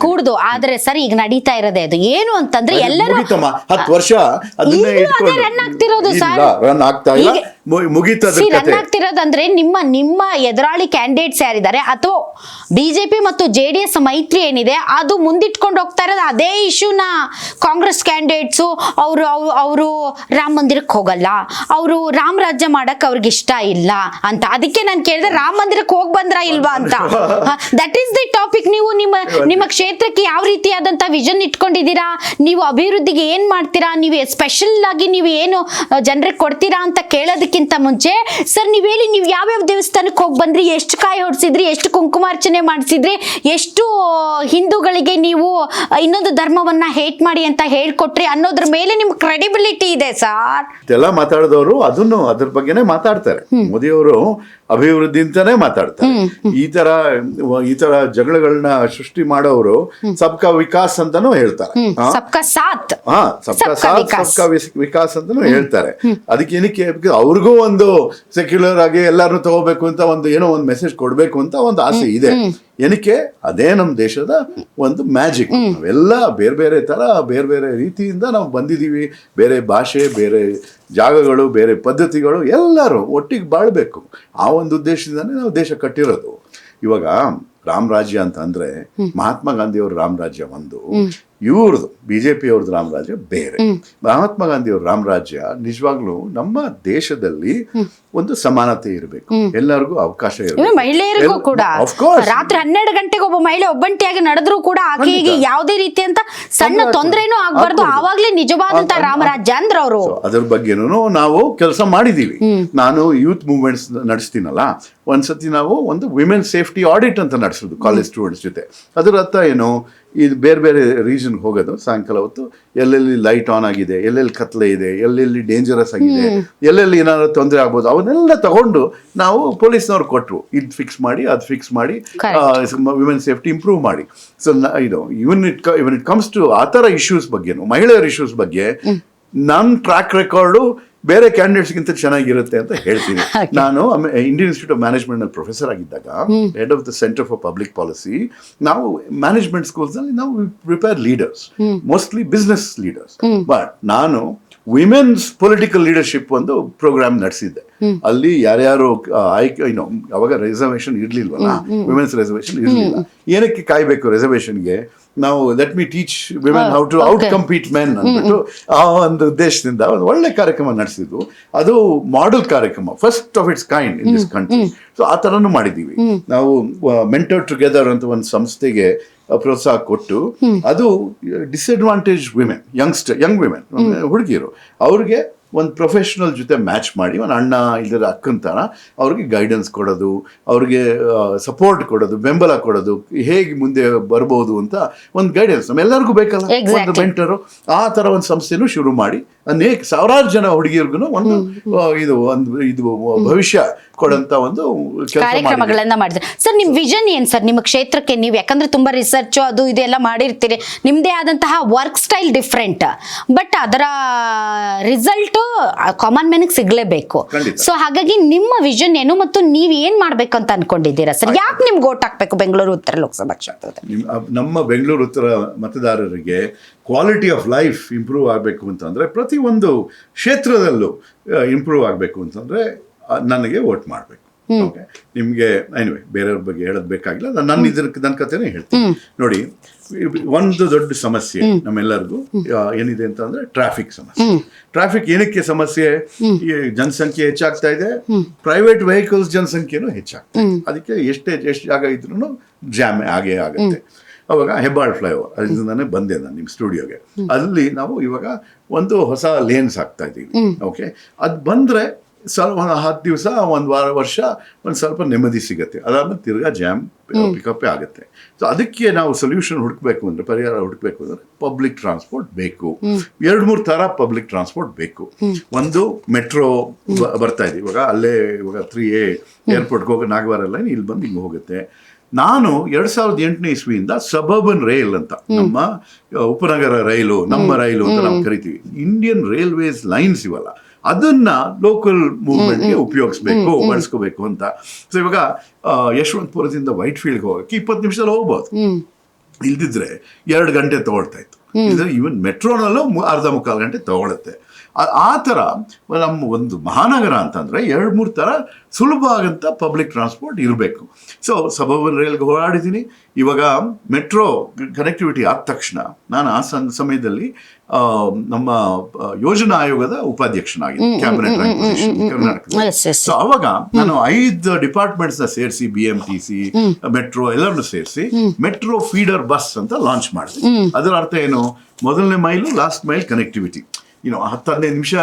ಕೂಡುದು. ಆದ್ರೆ ಸರಿ, ಈಗ ನಡೀತಾ ಇರೋದೇ ಅದು ಏನು ಅಂತಂದ್ರೆ ಎಲ್ಲರೂ 10 ವರ್ಷ ಅದನ್ನೇ ರನ್ ಆಗ್ತಿರೋದು ರನ್ ಆಗ್ತಾ ಇಲ್ಲ, ರನ್ ಆಗ್ತಿರೋದಂದ್ರೆ ನಿಮ್ಮ ಎದುರಾಳಿ ಕ್ಯಾಂಡಿಡೇಟ್ಸ್ ಯಾರಿದ್ದಾರೆ ಅಥವಾ ಬಿಜೆಪಿ ಮತ್ತು JDS ಮೈತ್ರಿ ಏನಿದೆ ಅದು ಮುಂದಿಟ್ಕೊಂಡು ಹೋಗ್ತಾ ಇರೋದು ಅದೇ ಇಶ್ಯೂನ. ಕಾಂಗ್ರೆಸ್ ಕ್ಯಾಂಡಿಡೇಟ್ಸು ಅವರು ರಾಮ ಮಂದಿರಕ್ಕೆ ಹೋಗಲ್ಲ, ಅವರು ರಾಮ ರಾಜ್ಯ ಮಾಡಕ್ ಅವ್ರಿಗೆ ಇಷ್ಟ ಇಲ್ಲ ಅಂತ. ಅದಕ್ಕೆ ನಾನು ಕೇಳಿದೆ, ರಾಮ ಮಂದಿರಕ್ಕೆ ಹೋಗಿ ಬಂದ್ರ ಇಲ್ವಾ ಅಂತ. That is the topic. ನೀವು ನಿಮ್ಮ ಕ್ಷೇತ್ರಕ್ಕೆ ಯಾವ ರೀತಿಯಾದಂತ ವಿಷನ್ ಇಟ್ಕೊಂಡಿದ್ದೀರಾ, ನೀವು ಅಭಿವೃದ್ಧಿಗೆ ಏನ್ ಮಾಡ್ತೀರಾ, ನೀವು ಸ್ಪೆಷಲ್ ಆಗಿ ನೀವು ಏನು ಜನರಿಗೆ ಕೊಡ್ತೀರಾ ಅಂತ ಕೇಳೋದಕ್ಕಿಂತ ಮುಂಚೆ ಸರ್ ನೀವು ಹೇಳಿ, ನೀವು ಯಾವ್ಯಾವ ದೇವಸ್ಥಾನಕ್ಕೆ ಹೋಗಿ ಬಂದ್ರಿ, ಎಷ್ಟು ಕಾಯಿ ಹೊಡ್ಸಿದ್ರಿ, ಎಷ್ಟು ಕುಂಕುಮಾರ್ಚನೆ ಮಾಡಿಸಿದ್ರಿ, ಎಷ್ಟು ಹಿಂದೂಗಳಿಗೆ ನೀವು ಇನ್ನೊಂದು ಧರ್ಮವನ್ನ ಹೇಟ್ ಮಾಡಿ ಅಂತ ಹೇಳ್ಕೊಟ್ರಿ ಅನ್ನೋದ್ರ ಮೇಲೆ ನಿಮ್ ಕ್ರೆಡಿಬಿಲಿಟಿ ಇದೆ ಸರ್. ಇದೆಲ್ಲ ಮಾತಾಡಿದವರು ಅದ್ರ ಬಗ್ಗೆನೇ ಮಾತಾಡ್ತಾರೆ. ಮೋದಿಯವರು ಅಭಿವೃದ್ಧಿ ಅಂತಾನೆ ಮಾತಾಡ್ತಾರೆ. ಈ ತರ ಜಗಳಗಳನ್ನ ಸೃಷ್ಟಿ ಮಾಡೋರು ಸಬ್ಕಾ ವಿಕಾಸ್ ಅಂತಾನು ಹೇಳ್ತಾರೆ. ಸಬ್ಕಾ ಸಾಥ್ ಸಬ್ಕಾ ವಿಕಾಸ್ ಅಂತಾನು ಹೇಳ್ತಾರೆ. ಅದಕ್ಕೆ ಏನಕ್ಕೆ, ಅವ್ರಿಗೂ ಒಂದು ಸೆಕ್ಯುಲರ್ ಆಗಿ ಎಲ್ಲಾರು ತಗೋಬೇಕು ಅಂತ ಏನೋ ಒಂದು ಮೆಸೇಜ್ ಕೊಡ್ಬೇಕು ಅಂತ ಒಂದು ಆಸೆ ಇದೆ. ಏನಕ್ಕೆ, ಅದೇ ನಮ್ಮ ದೇಶದ ಒಂದು ಮ್ಯಾಜಿಕ್. ನಾವೆಲ್ಲ ಬೇರೆ ಬೇರೆ ತರ ಬೇರೆ ಬೇರೆ ರೀತಿಯಿಂದ ನಾವು ಬಂದಿದ್ದೀವಿ. ಬೇರೆ ಭಾಷೆ, ಬೇರೆ ಜಾಗಗಳು, ಬೇರೆ ಪದ್ಧತಿಗಳು, ಎಲ್ಲರೂ ಒಟ್ಟಿಗೆ ಬಾಳ್ಬೇಕು. ಆ ಒಂದು ಉದ್ದೇಶದಿಂದಾನೇ ನಾವು ದೇಶ ಕಟ್ಟಿರೋದು. ಇವಾಗ ರಾಮ ರಾಜ್ಯ ಅಂತ ಅಂದ್ರೆ ಮಹಾತ್ಮ ಗಾಂಧಿ ಅವ್ರ ರಾಮ ರಾಜ್ಯ ಒಂದು, ಇವ್ರದ್ದು ಬಿಜೆಪಿ ಅವ್ರದ್ದು ರಾಮ ರಾಜ್ಯ ಬೇರೆ. ಮಹಾತ್ಮ ಗಾಂಧಿ ಅವ್ರ ರಾಮ ರಾಜ್ಯ ನಿಜವಾಗ್ಲೂ ನಮ್ಮ ದೇಶದಲ್ಲಿ ಒಂದು ಸಮಾನತೆ ಇರಬೇಕು, ಎಲ್ಲರಿಗೂ ಅವಕಾಶ ಇರಬೇಕು. ಮಹಿಳೆಯರಿಗೂ ಕೂಡ ರಾತ್ರಿ 12 ಗಂಟೆಗೆ ಒಬ್ಬ ಮಹಿಳೆ ಒಬ್ಬಂಟಿಯಾಗಿ ನಡೆದ್ರು ಕೂಡ ಆಕೆಗೆ ಯಾವುದೇ ರೀತಿ ಅಂತ ಸಣ್ಣ ತೊಂದರೆನೂ ಆಗ್ಬಾರ್ದು. ಆವಾಗ್ಲೇ ನಿಜವಾದಂತ ರಾಮರಾಜ್ಯ ಅಂದ್ರ ಅವರು. ಅದ್ರ ಬಗ್ಗೆನೂ ನಾವು ಕೆಲಸ ಮಾಡಿದೀವಿ. ನಾನು ಯೂತ್ ಮೂವ್ಮೆಂಟ್ಸ್ ನಡೆಸ್ತೀನಲ್ಲ, ಒಂದ್ಸತಿ ನಾವು ಒಂದು ವಿಮೆನ್ ಸೇಫ್ಟಿ ಆಡಿಟ್ ಅಂತ ನಡೆಸೋದು ಕಾಲೇಜ್ ಸ್ಟೂಡೆಂಟ್ಸ್ ಜೊತೆ. ಅದರ ಅರ್ಥ ಏನು, ಇದು ಬೇರೆ ಬೇರೆ ರೀಜನ್ ಹೋಗೋದು, ಸಾಯಂಕಾಲ ಹೊತ್ತು ಎಲ್ಲೆಲ್ಲಿ ಲೈಟ್ ಆನ್ ಆಗಿದೆ, ಎಲ್ಲೆಲ್ಲಿ ಕತ್ಲೆ ಇದೆ, ಎಲ್ಲೆಲ್ಲಿ ಡೇಂಜರಸ್ ಆಗಿದೆ, ಎಲ್ಲೆಲ್ಲಿ ಏನಾದ್ರು ತೊಂದರೆ ಆಗ್ಬೋದು, ಅವನ್ನೆಲ್ಲ ತಗೊಂಡು ನಾವು ಪೊಲೀಸ್ನವ್ರು ಕೊಟ್ಟರು. ಇದು ಫಿಕ್ಸ್ ಮಾಡಿ, ಅದು ಫಿಕ್ಸ್ ಮಾಡಿ, ವಿಮೆನ್ ಸೇಫ್ಟಿ ಇಂಪ್ರೂವ್ ಮಾಡಿ. So even it comes to ಆ ಥರ ಇಶ್ಯೂಸ್ ಬಗ್ಗೆನು, ಮಹಿಳೆಯರ ಇಶ್ಯೂಸ್ ಬಗ್ಗೆ ನನ್ನ ಟ್ರ್ಯಾಕ್ ರೆಕಾರ್ಡು ಬೇರೆ ಕ್ಯಾಂಡಿಡೇಟ್ಸ್ಗಿಂತ ಚೆನ್ನಾಗಿರುತ್ತೆ ಅಂತ ಹೇಳ್ತೀನಿ. ನಾನು ಇಂಡಿಯನ್ ಇನ್ಸ್ಟಿಟ್ಯೂಟ್ ಆಫ್ ಮ್ಯಾನೇಜ್ಮೆಂಟ್ ನಲ್ಲಿ ಪ್ರೊಫೆಸರ್ ಆಗಿದ್ದಾಗ, head of the centre for public policy, ನಾವು ಮ್ಯಾನೇಜ್ಮೆಂಟ್ ಸ್ಕೂಲ್ಸ್ ನಲ್ಲಿ ನಾವು prepare leaders, mostly business leaders. But ನಾನು ವಿಮೆನ್ಸ್ ಪೊಲಿಟಿಕಲ್ ಲೀಡರ್ಶಿಪ್ ಒಂದು ಪ್ರೋಗ್ರಾಮ್ ನಡೆಸಿದ್ದೆ. ಅಲ್ಲಿ ಯಾರ್ಯಾರು ಅವಾಗ ರಿಸರ್ವೇಶನ್ ಇರ್ಲಿಲ್ವಲ್ಲ, ವಿಮೆನ್ಸ್ ರಿಸರ್ವೇಶನ್ ಇರ್ಲಿಲ್ಲ. ಏನಕ್ಕೆ ಕಾಯ್ಬೇಕು ರಿಸರ್ವೇಶನ್ಗೆ? ನಾವು let me teach women how to outcompete men ಅಂದ್ಬಿಟ್ಟು ಆ ಒಂದು ಉದ್ದೇಶದಿಂದ ಒಂದು ಒಳ್ಳೆ ಕಾರ್ಯಕ್ರಮ ನಡೆಸಿದ್ವು. ಅದು ಮಾಡೆಲ್ ಕಾರ್ಯಕ್ರಮ, first of it's kind in this country. So ಆ ಥರನೂ ಮಾಡಿದ್ದೀವಿ ನಾವು. ಮೆಂಟರ್ ಟುಗೆದರ್ ಅಂತ ಒಂದು ಸಂಸ್ಥೆಗೆ ಪ್ರೋತ್ಸಾಹ ಕೊಟ್ಟು, ಅದು ಡಿಸ್ಅಡ್ವಾಂಟೇಜ್ ವಿಮೆನ್, ಯಂಗ್ ವಿಮೆನ್, ಹುಡುಗಿಯರು, ಅವ್ರಿಗೆ ಒಂದು ಪ್ರೊಫೆಷನಲ್ ಜೊತೆ ಮ್ಯಾಚ್ ಮಾಡಿ, ಒಂದು ಅಣ್ಣ ಇಲ್ಲದ ಅಕ್ಕನ ಥರ ಅವ್ರಿಗೆ ಗೈಡೆನ್ಸ್ ಕೊಡೋದು, ಅವ್ರಿಗೆ ಸಪೋರ್ಟ್ ಕೊಡೋದು, ಬೆಂಬಲ ಕೊಡೋದು, ಹೇಗೆ ಮುಂದೆ ಬರ್ಬೋದು ಅಂತ ಒಂದು ಗೈಡೆನ್ಸ್ ನಮ್ಮೆಲ್ಲರಿಗೂ ಬೇಕಲ್ಲ, ಒಂದು ಮೆಂಟರು. ಆ ಥರ ಒಂದು ಸಂಸ್ಥೆನೂ ಶುರು ಮಾಡಿ ಅನೇಕ ಸಾವಿರಾರು ಜನ ಹುಡುಗಿಯರ್ಗು ಒಂದು ಇದು ಭವಿಷ್ಯ ಕೊಡಂತ ಒಂದು ಕೆಲಸ ಕಾರ್ಯಕ್ರಮಗಳನ್ನ ಮಾಡಿದ್ರೆ. ಸರ್ ನಿಮ್ ವಿಷನ್ ಏನ್ ಸರ್ ನಿಮ್ಮ ಕ್ಷೇತ್ರಕ್ಕೆ? ನೀವು ಯಾಕಂದ್ರೆ ತುಂಬಾ ರಿಸರ್ಚ್ ಅದು ಇದೆಲ್ಲ ಮಾಡಿರ್ತೀರಿ, ನಿಮ್ದೇ ಆದಂತಹ ವರ್ಕ್ ಸ್ಟೈಲ್ ಡಿಫ್ರೆಂಟ್, ಬಟ್ ಅದರ ರಿಸಲ್ಟ್ ಕಾಮನ್ ಮ್ಯಾನ್ಗೆ ಸಿಗ್ಲೇಬೇಕು. ಸೊ ಹಾಗಾಗಿ ನಿಮ್ಮ ವಿಷನ್ ಏನು ಮತ್ತು ನೀವ್ ಏನ್ ಮಾಡ್ಬೇಕು ಅಂತ ಅನ್ಕೊಂಡಿದ್ದೀರಾ ಸರ್? ಯಾಕೆ ನಿಮ್ಗೆ ಓಟ್ ಹಾಕ್ಬೇಕು ಬೆಂಗಳೂರು ಉತ್ತರ ಲೋಕಸಭಾ ಕ್ಷೇತ್ರದಲ್ಲಿ? ನಮ್ಮ ಬೆಂಗಳೂರು ಉತ್ತರ ಮತದಾರರಿಗೆ ಕ್ವಾಲಿಟಿ ಆಫ್ ಲೈಫ್ ಇಂಪ್ರೂವ್ ಆಗಬೇಕು ಅಂತಂದ್ರೆ, ಪ್ರತಿಯೊಂದು ಕ್ಷೇತ್ರದಲ್ಲೂ ಇಂಪ್ರೂವ್ ಆಗಬೇಕು ಅಂತಂದ್ರೆ ನನಗೆ ವೋಟ್ ಮಾಡಬೇಕು. ಓಕೆ, ನಿಮಗೆ ಎನಿವೆ ಬೇರೆಯವ್ರ ಬಗ್ಗೆ ಹೇಳೋದು ಬೇಕಾಗಿಲ್ಲ, ನನ್ನ ಕಥೆನೇ ಹೇಳ್ತೀನಿ. ನೋಡಿ, ಒಂದು ದೊಡ್ಡ ಸಮಸ್ಯೆ ನಮ್ಮೆಲ್ಲರಿಗೂ ಏನಿದೆ ಅಂತಂದ್ರೆ ಟ್ರಾಫಿಕ್ ಸಮಸ್ಯೆ. ಟ್ರಾಫಿಕ್ ಏನಕ್ಕೆ ಸಮಸ್ಯೆ? ಈ ಜನಸಂಖ್ಯೆ ಹೆಚ್ಚಾಗ್ತಾ ಇದೆ, ಪ್ರೈವೇಟ್ ವೆಹಿಕಲ್ಸ್ ಜನಸಂಖ್ಯೆನೂ ಹೆಚ್ಚಾಗ್ತಾ ಇದೆ. ಅದಕ್ಕೆ ಎಷ್ಟು ಜಾಗ ಇದ್ರೂ ಜಾಮ್ ಆಗೇ ಆಗುತ್ತೆ. ಅವಾಗ ಹೆಬ್ಬಾಳ್ ಫ್ಲೈಓವರ್ ಅದರಿಂದಾನೇ ಬಂದೆ ನಾನು ನಿಮ್ಮ ಸ್ಟುಡಿಯೋಗೆ. ಅಲ್ಲಿ ನಾವು ಇವಾಗ ಒಂದು ಹೊಸ ಲೇನ್ಸ್ ಹಾಕ್ತಾ ಇದ್ದೀವಿ. ಓಕೆ, ಅದು ಬಂದರೆ ಸ್ವಲ್ಪ ಒಂದು 10 ದಿವಸ, ಒಂದು ವರ್ಷ ಒಂದು ಸ್ವಲ್ಪ ನೆಮ್ಮದಿ ಸಿಗುತ್ತೆ. ಅದಾದ್ಮೇಲೆ ತಿರ್ಗಾ ಜಾಮ್ ಪಿಕಪ್ಪೇ ಆಗುತ್ತೆ. ಸೊ ಅದಕ್ಕೆ ನಾವು ಸೊಲ್ಯೂಷನ್ ಹುಡುಕ್ಬೇಕು ಅಂದರೆ, ಪರಿಹಾರ ಹುಡುಕ್ಬೇಕು ಅಂದರೆ ಪಬ್ಲಿಕ್ ಟ್ರಾನ್ಸ್ಪೋರ್ಟ್ ಬೇಕು. 2-3 ಥರ ಪಬ್ಲಿಕ್ ಟ್ರಾನ್ಸ್ಪೋರ್ಟ್ ಬೇಕು. ಒಂದು ಮೆಟ್ರೋ ಬರ್ತಾ ಇದೆ ಇವಾಗ, ಅಲ್ಲೇ ಇವಾಗ 3A ಏರ್ಪೋರ್ಟ್ಗೆ ಹೋಗೋ ನಾಗವಾರ ಲೈನ್ ಇಲ್ಲಿ ಬಂದು ಹಿಂಗೆ ಹೋಗುತ್ತೆ. ನಾನು 2008ನೇ ಇಸ್ವಿಯಿಂದ ಸಬರ್ಬನ್ ರೈಲ್ ಅಂತ, ನಮ್ಮ ಉಪನಗರ ರೈಲು, ನಮ್ಮ ರೈಲು ಅಂತ ನಾವು ಕರಿತೀವಿ, ಇಂಡಿಯನ್ ರೈಲ್ವೇಸ್ ಲೈನ್ಸ್ ಇವಲ್ಲ, ಅದನ್ನ ಲೋಕಲ್ ಮೂವ್ಮೆಂಟ್ಗೆ ಉಪಯೋಗಿಸ್ಬೇಕು, ಬಳಸ್ಕೋಬೇಕು ಅಂತ. ಸೊ ಇವಾಗ ಯಶವಂತಪುರದಿಂದ ವೈಟ್ ಫೀಲ್ಡ್ಗೆ ಹೋಗಕ್ಕೆ 20 ನಿಮಿಷದಲ್ಲಿ ಹೋಗ್ಬೋದು. ಇಲ್ದಿದ್ರೆ 2 ಗಂಟೆ ತಗೊಳ್ತಾ ಇತ್ತು. ಈವನ್ ಮೆಟ್ರೋನಲ್ಲೂ ಅರ್ಧ ಮುಕ್ಕಾಲು ಗಂಟೆ ತಗೊಳುತ್ತೆ. ಆ ಥರ ನಮ್ಮ ಒಂದು ಮಹಾನಗರ ಅಂತಂದರೆ 2-3 ಥರ ಸುಲಭ ಆಗಂತ ಪಬ್ಲಿಕ್ ಟ್ರಾನ್ಸ್ಪೋರ್ಟ್ ಇರಬೇಕು. ಸೊ ಸಬರ್ಬನ್ ರೈಲ್ಗೆ ಓಡಾಡಿದ್ದೀನಿ. ಇವಾಗ ಮೆಟ್ರೋ ಕನೆಕ್ಟಿವಿಟಿ ಆದ ತಕ್ಷಣ ನಾನು ಆ ಸಮಯದಲ್ಲಿ ನಮ್ಮ ಯೋಜನಾ ಆಯೋಗದ ಉಪಾಧ್ಯಕ್ಷನಾಗಿದ್ದೆ, ಕ್ಯಾಬಿನೆಟ್ ಕರ್ನಾಟಕ. ಸೊ ಅವಾಗ ನಾನು 5 ಡಿಪಾರ್ಟ್ಮೆಂಟ್ಸ್ನ ಸೇರಿಸಿ, BMTC, ಮೆಟ್ರೋ ಎಲ್ಲರನ್ನು ಸೇರಿಸಿ ಮೆಟ್ರೋ ಫೀಡರ್ ಬಸ್ ಅಂತ ಲಾಂಚ್ ಮಾಡಿದೆ. ಅದರ ಅರ್ಥ ಏನು? ಮೊದಲನೇ ಮೈಲು, ಲಾಸ್ಟ್ ಮೈಲ್ ಕನೆಕ್ಟಿವಿಟಿ. 10-15 ನಿಮಿಷ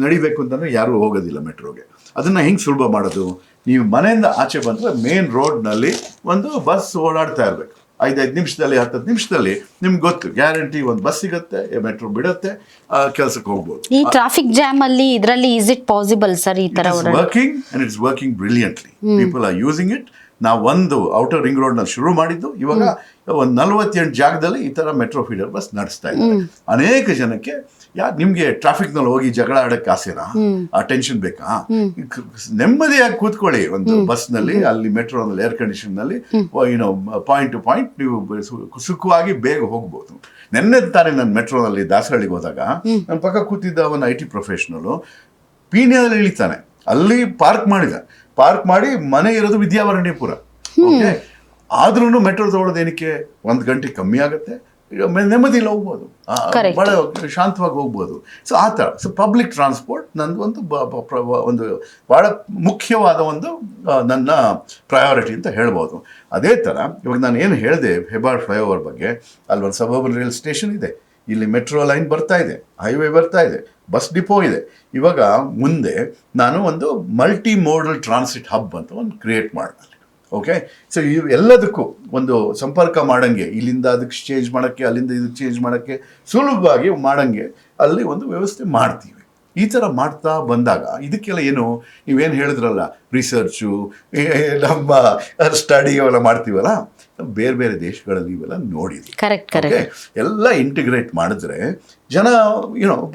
ನಡಿಬೇಕು ಅಂತಂದ್ರೆ ಯಾರೂ ಹೋಗೋದಿಲ್ಲ ಮೆಟ್ರೋಗೆ. ಅದನ್ನ ಹೆಂಗೆ ಸುಲಭ ಮಾಡೋದು? ನೀವು ಮನೆಯಿಂದ ಆಚೆ ಬಂದರೆ ಮೇನ್ ರೋಡ್ನಲ್ಲಿ ಒಂದು ಬಸ್ ಓಡಾಡ್ತಾ ಇರಬೇಕು. 5-5 ನಿಮಿಷದಲ್ಲಿ, 10 ನಿಮಿಷದಲ್ಲಿ ನಿಮ್ಗೆ ಗೊತ್ತು, ಗ್ಯಾರಂಟಿ ಒಂದು ಬಸ್ ಸಿಗುತ್ತೆ, ಮೆಟ್ರೋ ಬಿಡುತ್ತೆ, ಕೆಲಸಕ್ಕೆ ಹೋಗ್ಬೋದು. ಈ ಟ್ರಾಫಿಕ್ ಜಾಮ್ ಅಲ್ಲಿ ಇದರಲ್ಲಿ ಇಸ್ ಇಟ್ ಪಾಸಿಬಲ್ ಸರ್? ಈ ತರ working and it's working brilliantly. People are using it. ನಾವು ಒಂದು ಔಟರ್ ರಿಂಗ್ ರೋಡ್ನಲ್ಲಿ ಶುರು ಮಾಡಿದ್ದು, ಇವಾಗ ಒಂದು 48 ಜಾಗದಲ್ಲಿ ಈ ಥರ ಮೆಟ್ರೋ ಫೀಡರ್ ಬಸ್ ನಡೆಸ್ತಾ ಇದ್ದಾರೆ. ಅನೇಕ ಜನಕ್ಕೆ ನಿಮ್ಗೆ ಟ್ರಾಫಿಕ್ನಲ್ಲಿ ಹೋಗಿ ಜಗಳ ಆಡಕ್ಕೆ ಆಸೆನಾ? ಆ ಟೆನ್ಷನ್ ಬೇಕಾ? ನೆಮ್ಮದಿಯಾಗಿ ಕೂತ್ಕೊಳ್ಳಿ ಒಂದು ಬಸ್ನಲ್ಲಿ, ಅಲ್ಲಿ ಮೆಟ್ರೋನಲ್ಲಿ, ಏರ್ ಕಂಡೀಷನ್ನಲ್ಲಿ, ಪಾಯಿಂಟ್ ಟು ಪಾಯಿಂಟ್ ನೀವು ಸುಖವಾಗಿ ಬೇಗ ಹೋಗ್ಬೋದು. ನೆನ್ನೆ ತಾನೇ ನಾನು ಮೆಟ್ರೋನಲ್ಲಿ ದಾಸರಳ್ಳಿಗೆ ಹೋದಾಗ ನನ್ನ ಪಕ್ಕ ಕೂತಿದ್ದ ಒಂದು IT ಪ್ರೊಫೆಷನಲು ಪೀಣ್ಯದಲ್ಲಿ ಇಳಿತಾನೆ, ಅಲ್ಲಿ ಪಾರ್ಕ್ ಮಾಡಿ ಮನೆ ಇರೋದು ವಿದ್ಯಾವರಣ್ಯಪುರ. ಓಕೆ, ಆದ್ರೂ ಮೆಟ್ರೋ ತಗೊಳ್ಳೋದು ಏನಕ್ಕೆ? 1 ಗಂಟೆ ಕಮ್ಮಿ ಆಗುತ್ತೆ, ನೆಮ್ಮದಿಲ್ಲ ಹೋಗ್ಬೋದು, ಬಹಳ ಶಾಂತವಾಗಿ ಹೋಗ್ಬೋದು. ಸೊ ಆ ಥರ ಪಬ್ಲಿಕ್ ಟ್ರಾನ್ಸ್ಪೋರ್ಟ್ ನಂದು ಒಂದು ಭಾಳ ಮುಖ್ಯವಾದ ಒಂದು ನನ್ನ ಪ್ರಯಾರಿಟಿ ಅಂತ ಹೇಳ್ಬೋದು. ಅದೇ ಥರ ಇವಾಗ ನಾನು ಏನು ಹೇಳಿದೆ ಹೆಬ್ಬಾಳ್ ಫ್ಲೈಓವರ್ ಬಗ್ಗೆ, ಅಲ್ಲಿ ಒಂದು ಸಬರ್ಬನ್ ರೈಲ್ ಸ್ಟೇಷನ್ ಇದೆ, ಇಲ್ಲಿ ಮೆಟ್ರೋ ಲೈನ್ ಬರ್ತಾ ಇದೆ, ಹೈವೇ ಬರ್ತಾ ಇದೆ, ಬಸ್ ಡಿಪೋ ಇದೆ. ಇವಾಗ ಮುಂದೆ ನಾನು ಒಂದು ಮಲ್ಟಿ ಮೋಡಲ್ ಟ್ರಾನ್ಸಿಟ್ ಹಬ್ ಅಂತ ಒಂದು ಕ್ರಿಯೇಟ್ ಮಾಡಿದೆ. ಓಕೆ, ಸೊ ಇವು ಎಲ್ಲದಕ್ಕೂ ಒಂದು ಸಂಪರ್ಕ ಮಾಡಂಗೆ, ಇಲ್ಲಿಂದ ಅದಕ್ಕೆ ಚೇಂಜ್ ಮಾಡೋಕ್ಕೆ, ಅಲ್ಲಿಂದ ಇದಕ್ಕೆ ಚೇಂಜ್ ಮಾಡೋಕ್ಕೆ ಸುಲಭವಾಗಿ ಮಾಡಂಗೆ ಅಲ್ಲಿ ಒಂದು ವ್ಯವಸ್ಥೆ ಮಾಡ್ತೀವಿ. ಈ ಥರ ಮಾಡ್ತಾ ಬಂದಾಗ ಇದಕ್ಕೆಲ್ಲ ಏನು ನೀವೇನು ಹೇಳಿದ್ರಲ್ಲ, ರಿಸರ್ಚು, ನಮ್ಮ ಸ್ಟಡಿ ಅವೆಲ್ಲ ಮಾಡ್ತೀವಲ್ಲ, ಬೇರೆ ಬೇರೆ ದೇಶಗಳಲ್ಲಿ ಇವೆಲ್ಲ ನೋಡಿದ್ವಿ. ಕರೆಕ್ಟ್. ಎಲ್ಲ ಇಂಟಿಗ್ರೇಟ್ ಮಾಡಿದ್ರೆ ಜನ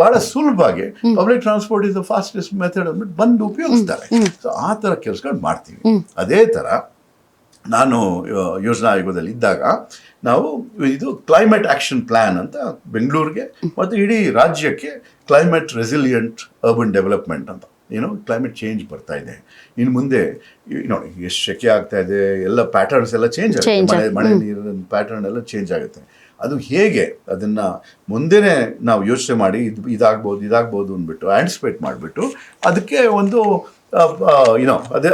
ಭಾಳ ಸುಲಭವಾಗಿ public transport is the fastest method ಅಂದ್ಬಿಟ್ಟು ಬಂದು ಉಪಯೋಗಿಸ್ತಾರೆ. ಸೊ ಆ ಥರ ಕೆಲಸಗಳು ಮಾಡ್ತೀವಿ. ಅದೇ ಥರ ನಾನು ಯೋಜನಾ ಆಯೋಗದಲ್ಲಿ ಇದ್ದಾಗ ನಾವು ಇದು ಕ್ಲೈಮೇಟ್ ಆಕ್ಷನ್ ಪ್ಲಾನ್ ಅಂತ ಬೆಂಗಳೂರಿಗೆ ಮತ್ತು ಇಡೀ ರಾಜ್ಯಕ್ಕೆ ಕ್ಲೈಮೇಟ್ ರೆಸಿಲಿಯಂಟ್ ಅರ್ಬನ್ ಡೆವಲಪ್ಮೆಂಟ್ ಅಂತ, ಕ್ಲೈಮೇಟ್ ಚೇಂಜ್ ಬರ್ತಾ ಇದೆ, ಇನ್ನು ಮುಂದೆ ನೋಡಿ ಎಷ್ಟು ಶೆಕೆ ಆಗ್ತಾ ಇದೆ, ಎಲ್ಲ ಪ್ಯಾಟರ್ನ್ಸ್ ಎಲ್ಲ ಚೇಂಜ್ ಆಗುತ್ತೆ, ಮಳೆ ನೀರಿನ ಪ್ಯಾಟರ್ನ್ ಎಲ್ಲ ಚೇಂಜ್ ಆಗುತ್ತೆ. ಅದು ಹೇಗೆ ಅದನ್ನು ಮುಂದೆನೇ ನಾವು ಯೋಚನೆ ಮಾಡಿ ಇದಾಗ್ಬೋದು ಅಂದ್ಬಿಟ್ಟು ಆ್ಯಂಟಿಸಿಪೇಟ್ ಮಾಡಿಬಿಟ್ಟು ಅದಕ್ಕೆ ಒಂದು ಏನೋ ಅದೇ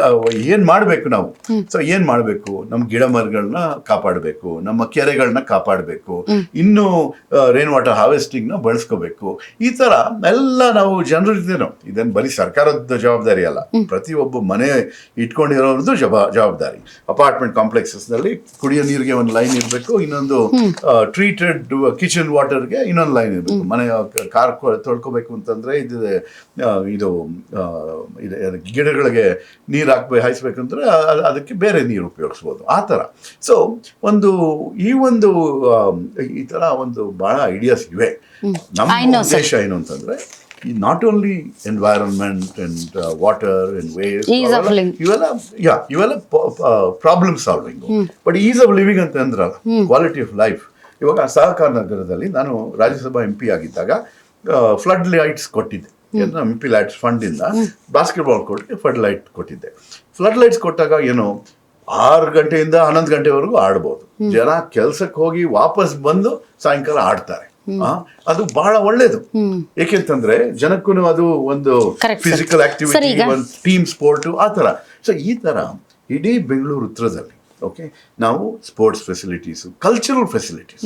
ಏನ್ ಮಾಡ್ಬೇಕು ನಾವು. ಸೊ ಏನ್ ಮಾಡ್ಬೇಕು, ನಮ್ಮ ಗಿಡ ಮರಗಳನ್ನ ಕಾಪಾಡಬೇಕು, ನಮ್ಮ ಕೆರೆಗಳನ್ನ ಕಾಪಾಡಬೇಕು, ಇನ್ನು ರೈನ್ ವಾಟರ್ ಹಾರ್ವೆಸ್ಟಿಂಗ್ ನ ಬಳಸ್ಕೋಬೇಕು. ಈ ತರ ಎಲ್ಲ ನಾವು ಜನರಿದ್ದೇನೋ, ಇದನ್ನ ಬರೀ ಸರ್ಕಾರದ ಜವಾಬ್ದಾರಿ ಅಲ್ಲ, ಪ್ರತಿಯೊಬ್ಬ ಮನೆ ಇಟ್ಕೊಂಡಿರೋರ್ದು ಜವಾಬ್ದಾರಿ. ಅಪಾರ್ಟ್ಮೆಂಟ್ ಕಾಂಪ್ಲೆಕ್ಸಸ್ ನಲ್ಲಿ ಕುಡಿಯೋ ನೀರಿಗೆ ಒಂದು ಲೈನ್ ಇರಬೇಕು, ಇನ್ನೊಂದು ಟ್ರೀಟೆಡ್ ಕಿಚನ್ ವಾಟರ್ಗೆ ಇನ್ನೊಂದು ಲೈನ್ ಇರಬೇಕು. ಮನೆ ಕಾರ್ ತೊಳ್ಕೋಬೇಕು ಅಂತಂದ್ರೆ ಇದು ಗಿಡಗಳಿಗೆ ನೀರು ಹಾಯಿಸ್ಬೇಕಂದ್ರೆ ಅದಕ್ಕೆ ಬೇರೆ ನೀರು ಉಪಯೋಗಿಸ್ಬೋದು, ಆ ಥರ. ಸೊ ಈ ಥರ ಒಂದು ಭಾಳ ಐಡಿಯಾಸ್ ಇವೆ. ನಮ್ಮ ಉದ್ದೇಶ ಏನು ಅಂತಂದ್ರೆ, not only environment and water and waste ಇವೆಲ್ಲ problem solving, but ease of living ಅಂತ ಅಂದ್ರಲ್ಲ, ಕ್ವಾಲಿಟಿ ಆಫ್ ಲೈಫ್. ಇವಾಗ ಸಹಕಾರ ನಗರದಲ್ಲಿ ನಾನು ರಾಜ್ಯಸಭಾ MP ಆಗಿದ್ದಾಗ ಫ್ಲಡ್ ಲೈಟ್ಸ್ ಕೊಟ್ಟಿದ್ದೆ. MP ಲೈಟ್ಸ್ ಫಂಡ್ ಇಂದ ಬಾಸ್ಕೆಟ್ಬಾಲ್ ಕೋರ್ಟ್ಗೆ ಫ್ಲಡ್ ಲೈಟ್ ಕೊಟ್ಟಿದ್ದೆ. ಫ್ಲಡ್ ಲೈಟ್ಸ್ ಕೊಟ್ಟಾಗ ಏನು 6 ಗಂಟೆಯಿಂದ 11 ಗಂಟೆವರೆಗೂ ಆಡ್ಬೋದು. ಜನ ಕೆಲ್ಸಕ್ಕೆ ಹೋಗಿ ವಾಪಸ್ ಬಂದು ಸಾಯಂಕಾಲ ಆಡ್ತಾರೆ. ಅದು ಬಹಳ ಒಳ್ಳೇದು. ಏಕೆಂತಂದ್ರೆ ಜನಕ್ಕೂ ಅದು ಒಂದು ಫಿಸಿಕಲ್ ಆಕ್ಟಿವಿಟಿ, ಒಂದು ಟೀಮ್ ಸ್ಪೋರ್ಟ್, ಆ ತರ. ಸೊ ಈ ತರ ಇಡೀ ಬೆಂಗಳೂರು ಉತ್ತರದಲ್ಲಿ ನಾವು ಸ್ಪೋರ್ಟ್ಸ್ ಫೆಸಿಲಿಟೀಸ್, ಕಲ್ಚರಲ್ ಫೆಸಿಲಿಟೀಸ್,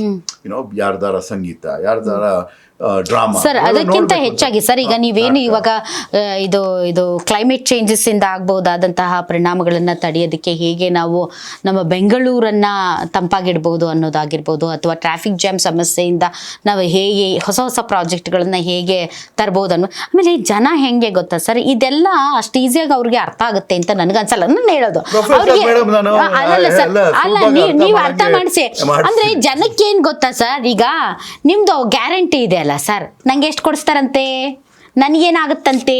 ಯಾರ್ದಾರ ಸಂಗೀತ, ಯಾರ್ದಾರ ಡ್ರಾಮಾ. ಸರ್ ಅದಕ್ಕಿಂತ ಹೆಚ್ಚಾಗಿ ಸರ್, ಈಗ ನೀವೇನು ಇವಾಗ ಇದು ಕ್ಲೈಮೇಟ್ ಚೇಂಜಸ್ ಇಂದ ಆಗಬಹುದಾದಂತಹ ಪರಿಣಾಮಗಳನ್ನ ತಡೆಯೋದಕ್ಕೆ ಹೇಗೆ ನಾವು ನಮ್ಮ ಬೆಂಗಳೂರನ್ನ ತಂಪಾಗಿಡ್ಬೋದು ಅನ್ನೋದಾಗಿರ್ಬೋದು, ಅಥವಾ ಟ್ರಾಫಿಕ್ ಜಾಮ್ ಸಮಸ್ಯೆಯಿಂದ ನಾವು ಹೇಗೆ ಹೊಸ ಹೊಸ ಪ್ರಾಜೆಕ್ಟ್ಗಳನ್ನ ಹೇಗೆ ತರ್ಬೋದು ಅನ್ನೋ. ಆಮೇಲೆ ಜನ ಹೆಂಗೆ ಗೊತ್ತಾ ಸರ್, ಇದೆಲ್ಲ ಅಷ್ಟು ಈಸಿಯಾಗಿ ಅವ್ರಿಗೆ ಅರ್ಥ ಆಗುತ್ತೆ ಅಂತ ನನಗನ್ಸಲ್ಲ. ನಾನು ಹೇಳೋದು ಅಲ್ಲಲ್ಲ ಸರ್, ಅಲ್ಲ ನೀವು ಅರ್ಥ ಮಾಡಿಸಿ. ಅಂದ್ರೆ ಜನಕ್ಕೆ ಏನ್ ಗೊತ್ತಾ ಸರ್, ಈಗ ನಿಮ್ದು ಗ್ಯಾರಂಟಿ ಇದೆ ಅಲ್ಲ ಸರ್, ನಂಗೆ ಎಷ್ಟು ಕೊಡಿಸ್ತಾರಂತೆ, ನನ್ಗೇನಾಗುತ್ತಂತೆ,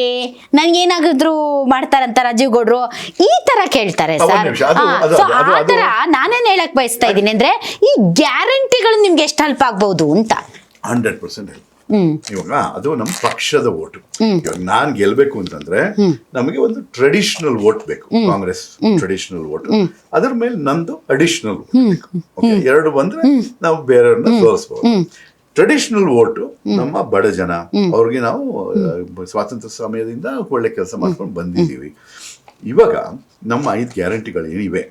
ನನ್ಗೇನಾಗಿದ್ರು ಮಾಡ್ತಾರಂತ ರಾಜೀವ್ ಗೌಡ್ರು, ಈ ತರ ಕೇಳ್ತಾರೆ ಸರ್. ಸೊ ಆ ತರ ನಾನೇನ್ ಹೇಳಕ್ ಬಯಸ್ತಾ ಇದ್ದೀನಿ ಅಂದ್ರೆ, ಈ ಗ್ಯಾರಂಟಿಗಳು ನಿಮ್ಗೆ ಎಷ್ಟು ಹೆಲ್ಪ್ ಆಗ್ಬಹುದು ಅಂತ. 100% ಹೆಲ್ಪ್. ಇವಾಗ ಅದು ನಮ್ಮ ಪಕ್ಷದ ಓಟು. ಇವಾಗ ನಾನ್ ಗೆಲ್ಬೇಕು ಅಂತಂದ್ರೆ ನಮಗೆ ಒಂದು ಟ್ರೆಡಿಷನಲ್ ವೋಟ್ ಬೇಕು, ಕಾಂಗ್ರೆಸ್ ಟ್ರೆಡಿಷನಲ್ ವೋಟ್, ಅದ್ರ ಮೇಲೆ ನಂದು ಅಡಿಷನಲ್. ಎರಡು ಬಂದ್ರೆ ನಾವು ಬೇರೆಯವ್ರನ್ನ ಸೋಲಿಸಬಹುದು. ಟ್ರೆಡಿಷನಲ್ ವೋಟು ನಮ್ಮ ಬಡ ಜನ, ಅವ್ರಿಗೆ ನಾವು ಸ್ವಾತಂತ್ರ್ಯ ಸಮಯದಿಂದ ಒಳ್ಳೆ ಕೆಲಸ ಮಾಡ್ಕೊಂಡು ಬಂದಿದ್ದೀವಿ. ಇವಾಗ ನಮ್ಮ 5 ಗ್ಯಾರಂಟಿಗಳು ಏನಿವೆ,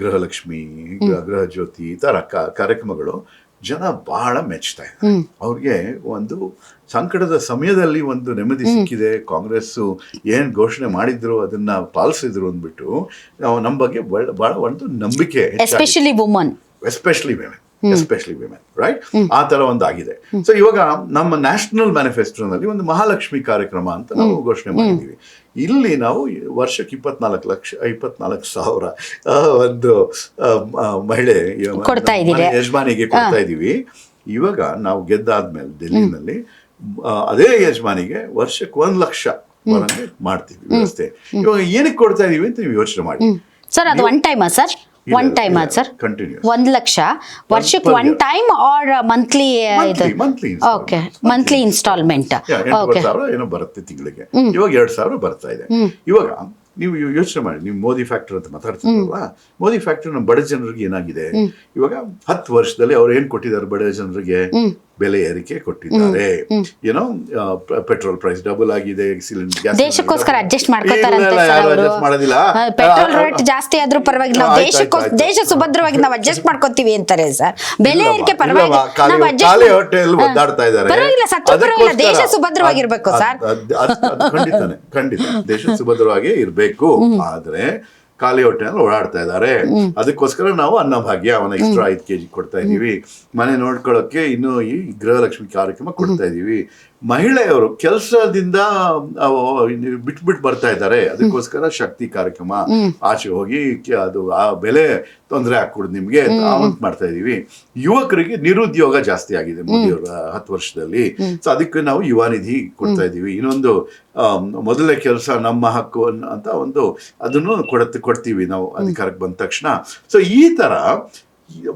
ಗೃಹಲಕ್ಷ್ಮಿ, ಗೃಹ ಜ್ಯೋತಿ, ಈ ತರ ಕಾರ್ಯಕ್ರಮಗಳು ಜನ ಬಹಳ ಮೆಚ್ತಾ ಇದ್ದಾರೆ. ಅವ್ರಿಗೆ ಒಂದು ಸಂಕಟದ ಸಮಯದಲ್ಲಿ ಒಂದು ನೆಮ್ಮದಿ ಸಿಕ್ಕಿದೆ, ಕಾಂಗ್ರೆಸ್ ಏನ್ ಘೋಷಣೆ ಮಾಡಿದ್ರು ಅದನ್ನ ಪಾಲಿಸಿದ್ರು ಅಂದ್ಬಿಟ್ಟು ನಮ್ಮ ಬಗ್ಗೆ ಬಹಳ ಒಂದು ನಂಬಿಕೆ, ಎಸ್ಪೆಷಲಿ ವಿಮೆನ್, ರೈಟ್? ಆ ತರ ಒಂದು ಆಗಿದೆ. ಸೊ ಇವಾಗ ನಮ್ಮ ನ್ಯಾಷನಲ್ ಮ್ಯಾನಿಫೆಸ್ಟೋನಲ್ಲಿ ಒಂದು ಮಹಾಲಕ್ಷ್ಮಿ ಕಾರ್ಯಕ್ರಮ ಅಂತ ನಾವು ಘೋಷಣೆ ಮಾಡಿದ್ದೀವಿ. ಇಲ್ಲಿ ನಾವು ವರ್ಷಕ್ಕೆ 24,000 ಒಂದು ಮಹಿಳೆ ಯಜಮಾನಿಗೆ ಕೊಡ್ತಾ ಇದ್ದೀವಿ. ಇವಾಗ ನಾವು ಗೆದ್ದಾದ್ಮೇಲೆ ಡೆಲ್ಲಿನಲ್ಲಿ ಅದೇ ಯಜಮಾನಿಗೆ ವರ್ಷಕ್ಕೆ 1 ಲಕ್ಷ ಬರಂಗೆ ಮಾಡ್ತೀವಿ ವ್ಯವಸ್ಥೆ. ಇವಾಗ ಏನಕ್ಕೆ ಕೊಡ್ತಾ ಇದೀವಿ ಅಂತ ನೀವು ಯೋಚನೆ ಮಾಡಿ ಸರ್. ಅದು ಒನ್ ಟೈಮಾ sir? One time sir? 1 lakh ವರ್ಷಕ್ಕೆ one time or monthly? Okay, monthly installment. ಏನೋ ಬರುತ್ತೆ ತಿಂಗಳಿಗೆ. ಇವಾಗ 2,000 ಬರ್ತಾ ಇದೆ. ಇವಾಗ ನೀವು ಯೋಚನೆ ಮಾಡಿ, ನೀವು ಮೋದಿ ಫ್ಯಾಕ್ಟರ್ ಅಂತ ಮಾತಾಡ್ತಿರಲ್ವಾ, ಮೋದಿ ಫ್ಯಾಕ್ಟರ್ ನಮ್ಮ ಬಡ ಜನರಿಗೆ ಏನಾಗಿದೆ, ಇವಾಗ 10 ವರ್ಷದಲ್ಲಿ ಅವ್ರು ಏನ್ ಕೊಟ್ಟಿದ್ದಾರೆ ಬಡ ಜನರಿಗೆ? ಬೆಲೆ ಏರಿಕೆ ಕೊಟ್ಟಿದ್ದಾರೆ. ಏನೋ ಪೆಟ್ರೋಲ್ ಪ್ರೈಸ್ ಡಬಲ್ ಆಗಿದೆ, ಸಿಲಿಂಡರ್ ದೇಶಕ್ಕೋಸ್ಕರ ಅಡ್ಜಸ್ಟ್ ಮಾಡೋದಿಲ್ಲ. ಪೆಟ್ರೋಲ್ ರೇಟ್ ಜಾಸ್ತಿ ಆದ್ರೂ ಪರವಾಗಿಲ್ಲ, ದೇಶ ಸುಭದ್ರವಾಗಿ ನಾವು ಅಡ್ಜಸ್ಟ್ ಮಾಡ್ಕೋತೀವಿ ಅಂತಾರೆ ಸರ್. ಬೆಲೆ ಏರಿಕೆ ಪರವಾಗಿಲ್ಲ, ಸತ್ತು ಪರವಾಗಿಲ್ಲ, ದೇಶ ಸುಭದ್ರವಾಗಿರ್ಬೇಕು ಸರ್. ಖಂಡಿತ ದೇಶ ಸುಭದ್ರವಾಗಿ ಇರ್ಬೇಕು. ಆದ್ರೆ ಖಾಲಿ ಹೊಟ್ಟೆನಲ್ಲಿ ಓಡಾಡ್ತಾ ಇದ್ದಾರೆ. ಅದಕ್ಕೋಸ್ಕರ ನಾವು ಅನ್ನಭಾಗ್ಯ ಅವನ ಎಕ್ಸ್ಟ್ರಾ 5 kg ಕೊಡ್ತಾ ಇದೀವಿ. ಮನೆ ನೋಡ್ಕೊಳ್ಳೋಕೆ ಇನ್ನು ಈ ಗೃಹಲಕ್ಷ್ಮಿ ಕಾರ್ಯಕ್ರಮ ಕೊಡ್ತಾ ಇದೀವಿ. ಮಹಿಳೆಯರು ಕೆಲಸದಿಂದ ಬಿಟ್ಬಿಟ್ಟು ಬರ್ತಾ ಇದ್ದಾರೆ, ಅದಕ್ಕೋಸ್ಕರ ಶಕ್ತಿ ಕಾರ್ಯಕ್ರಮ, ಆಚೆ ಹೋಗಿ ಅದು ಆ ಬೆಲೆ ತೊಂದರೆ ಹಾಕ್ಕೊಡುದು ನಿಮ್ಗೆ ಅಂತ ಮಾಡ್ತಾ ಇದೀವಿ. ಯುವಕರಿಗೆ ನಿರುದ್ಯೋಗ ಜಾಸ್ತಿ ಆಗಿದೆ ಮೋದಿಯವರ 10 ವರ್ಷದಲ್ಲಿ. ಸೊ ಅದಕ್ಕೆ ನಾವು ಯುವ ನಿಧಿ ಕೊಡ್ತಾ ಇದೀವಿ. ಇನ್ನೊಂದು ಮೊದಲನೇ ಕೆಲಸ ನಮ್ಮ ಹಕ್ಕು ಅಂತ ಒಂದು ಅದನ್ನು ಕೊಡ್ತೀವಿ ನಾವು ಅಧಿಕಾರಕ್ಕೆ ಬಂದ ತಕ್ಷಣ. ಸೊ ಈ ತರ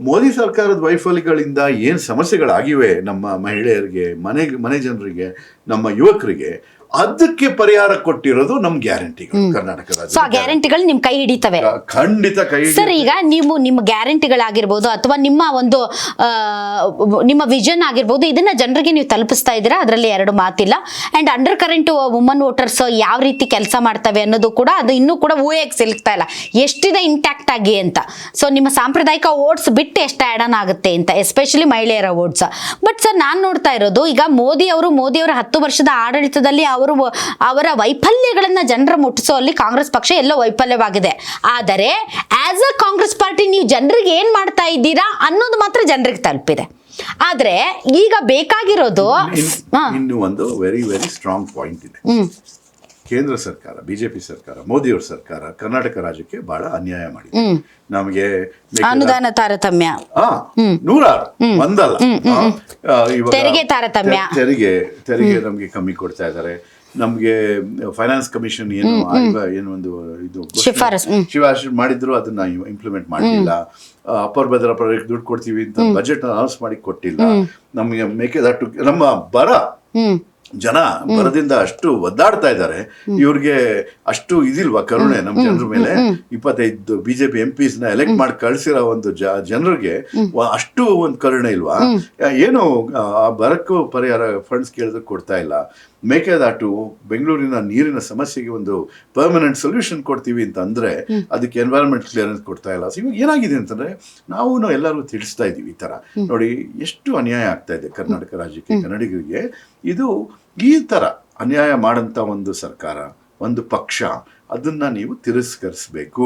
ಮೋದಿ ಸರ್ಕಾರದ ವೈಫಲ್ಯಗಳಿಂದ ಏನ್ ಸಮಸ್ಯೆಗಳಾಗಿವೆ ನಮ್ಮ ಮಹಿಳೆಯರಿಗೆ, ಮನೆ ಜನರಿಗೆ, ನಮ್ಮ ಯುವಕರಿಗೆ, ಅದಕ್ಕೆ ಪರಿಹಾರ ಕೊಟ್ಟಿರೋದು ನಮ್ ಗ್ಯಾರಂಟಿಗಳು ಕರ್ನಾಟಕ ಸೊ ಆ ರಾಜ್ಯ ಗ್ಯಾರಂಟಿಗಳು ನಿಮ್ ಕೈ ಹಿಡಿತವೆ. ಖಂಡಿತ ಕೈ ಸರ್ ಈಗ ನೀವು ನಿಮ್ಮ ಗ್ಯಾರಂಟಿಗಳಾಗಿರ್ಬೋದು ಅಥವಾ ನಿಮ್ಮ ಒಂದು ನಿಮ್ಮ ವಿಷನ್ ಆಗಿರ್ಬೋದು, ಇದನ್ನ ಜನರಿಗೆ ನೀವು ತಲುಪಿಸ್ತಾ ಇದ್ದೀರಾ, ಅದರಲ್ಲಿ ಎರಡು ಮಾತಿಲ್ಲ. And under current woman voters ಯಾವ ರೀತಿ ಕೆಲಸ ಮಾಡ್ತವೆ ಅನ್ನೋದು ಕೂಡ ಅದು ಇನ್ನೂ ಕೂಡ ಊಹೆಗೆ ಸಿಲ್ಕ್ತಾ ಇಲ್ಲ, ಎಷ್ಟಿದೆ ಇಂಟ್ಯಾಕ್ಟ್ ಆಗಿ ಅಂತ. ಸೊ ನಿಮ್ಮ ಸಾಂಪ್ರದಾಯಿಕ ವೋಟ್ಸ್ ಬಿಟ್ಟು ಎಷ್ಟು ಆ್ಯಡ್ ಆನ್ ಆಗುತ್ತೆ ಅಂತ, ಎಸ್ಪೆಷಲಿ ಮಹಿಳೆಯರ ವೋಟ್ಸ್. ಬಟ್ ಸರ್ ನಾನು ನೋಡ್ತಾ ಇರೋದು ಈಗ ಮೋದಿಯವರ 10 ವರ್ಷದ ಆಡಳಿತದಲ್ಲಿ ಅವರ ವೈಫಲ್ಯಗಳನ್ನ ಜನರ ಮುಟ್ಟಿಸೋಲ್ಲಿ ಕಾಂಗ್ರೆಸ್ ಪಕ್ಷ ಎಲ್ಲೋ ವೈಫಲ್ಯವಾಗಿದೆ. ಆದರೆ ಆಸ್ ಅ ಕಾಂಗ್ರೆಸ್ ಪಾರ್ಟಿ ನೀವು ಜನರಿಗೆ ಏನ್ ಮಾಡ್ತಾ ಇದ್ದೀರಾ ಅನ್ನೋದು ಮಾತ್ರ ಜನರಿಗೆ ತಲುಪಿದೆ. ಆದ್ರೆ ಈಗ ಬೇಕಾಗಿರೋದು ಇನ್ನು ಒಂದು ವೆರಿ ವೆರಿ ಸ್ಟ್ರಾಂಗ್ ಪಾಯಿಂಟ್ ಇದೆ. ಕೇಂದ್ರ ಸರ್ಕಾರ, ಬಿಜೆಪಿ ಸರ್ಕಾರ, ಮೋದಿಯವರ ಸರ್ಕಾರ ಕರ್ನಾಟಕ ರಾಜ್ಯಕ್ಕೆ ಬಹಳ ಅನ್ಯಾಯ ಮಾಡಿದೆ. ನಮಗೆ ಅನುದಾನ ತಾರತಮ್ಯ, ನೂರಾರು ಒಂದಲ್ಲ, ತೆರಿಗೆ ತಾರತಮ್ಯ, ತೆರಿಗೆ ನಮ್ಗೆ ಕಮ್ಮಿ ಕೊಡ್ತಾ ಇದ್ದಾರೆ. ನಮ್ಗೆ ಫೈನಾನ್ಸ್ ಕಮಿಷನ್ ಏನು ಒಂದು ಇದು ಶಿಫಾರಸು ಮಾಡಿದ್ರು ಅದನ್ನ ಇಂಪ್ಲಿಮೆಂಟ್ ಮಾಡಲಿಲ್ಲ. ಅಪ್ಪರ್ ಭದ್ರಾ ಪ್ರಾಜೆಕ್ಟ್ ದುಡ್ಡು ಕೊಡ್ತೀವಿ ಅಂತ ಬಜೆಟ್ ಅನೌನ್ಸ್ ಮಾಡಿ ಕೊಟ್ಟಿಲ್ಲ. ನಮ್ಗೆ ಮೇಕೆದಾಟು ನಮ್ಮ ಜನ ಬರದಿಂದ ಅಷ್ಟು ಒದ್ದಾಡ್ತಾ ಇದ್ದಾರೆ. ಇವ್ರಿಗೆ ಅಷ್ಟು ಇದಿಲ್ವಾ ಕರುಣೆ ನಮ್ಮ ಜನರ ಮೇಲೆ? 25 ಬಿಜೆಪಿ MPs ನ ಎಲೆಕ್ಟ್ ಮಾಡಿ ಕಳ್ಸಿರೋ ಒಂದು ಜನರಿಗೆ ಅಷ್ಟು ಒಂದು ಕರುಣೆ ಇಲ್ವಾ? ಏನು ಆ ಬರಕ್ಕೂ ಪರಿಹಾರ ಫಂಡ್ಸ್ ಕೇಳಿದ್ರೆ ಕೊಡ್ತಾ ಇಲ್ಲ. ಮೇಕೆದಾಟು ಬೆಂಗಳೂರಿನ ನೀರಿನ ಸಮಸ್ಯೆಗೆ ಒಂದು ಪರ್ಮನೆಂಟ್ ಸೊಲ್ಯೂಷನ್ ಕೊಡ್ತೀವಿ ಅಂತ ಅಂದ್ರೆ ಅದಕ್ಕೆ ಎನ್ವೈರನ್ಮೆಂಟ್ ಕ್ಲಿಯರೆನ್ಸ್ ಕೊಡ್ತಾ ಇಲ್ಲ. ಸೊ ಇವಾಗ ಏನಾಗಿದೆ ಅಂತಂದ್ರೆ ನಾವು ಎಲ್ಲರಿಗೂ ತಿಳಿಸ್ತಾ ಇದೀವಿ, ಈ ತರ ನೋಡಿ ಎಷ್ಟು ಅನ್ಯಾಯ ಆಗ್ತಾ ಇದೆ ಕರ್ನಾಟಕ ರಾಜ್ಯಕ್ಕೆ, ಕನ್ನಡಿಗರಿಗೆ. ಇದು ಈ ತರ ಅನ್ಯಾಯ ಮಾಡಂತ ಒಂದು ಸರ್ಕಾರ, ಒಂದು ಪಕ್ಷ, ಅದನ್ನ ನೀವು ತಿರಸ್ಕರಿಸಬೇಕು.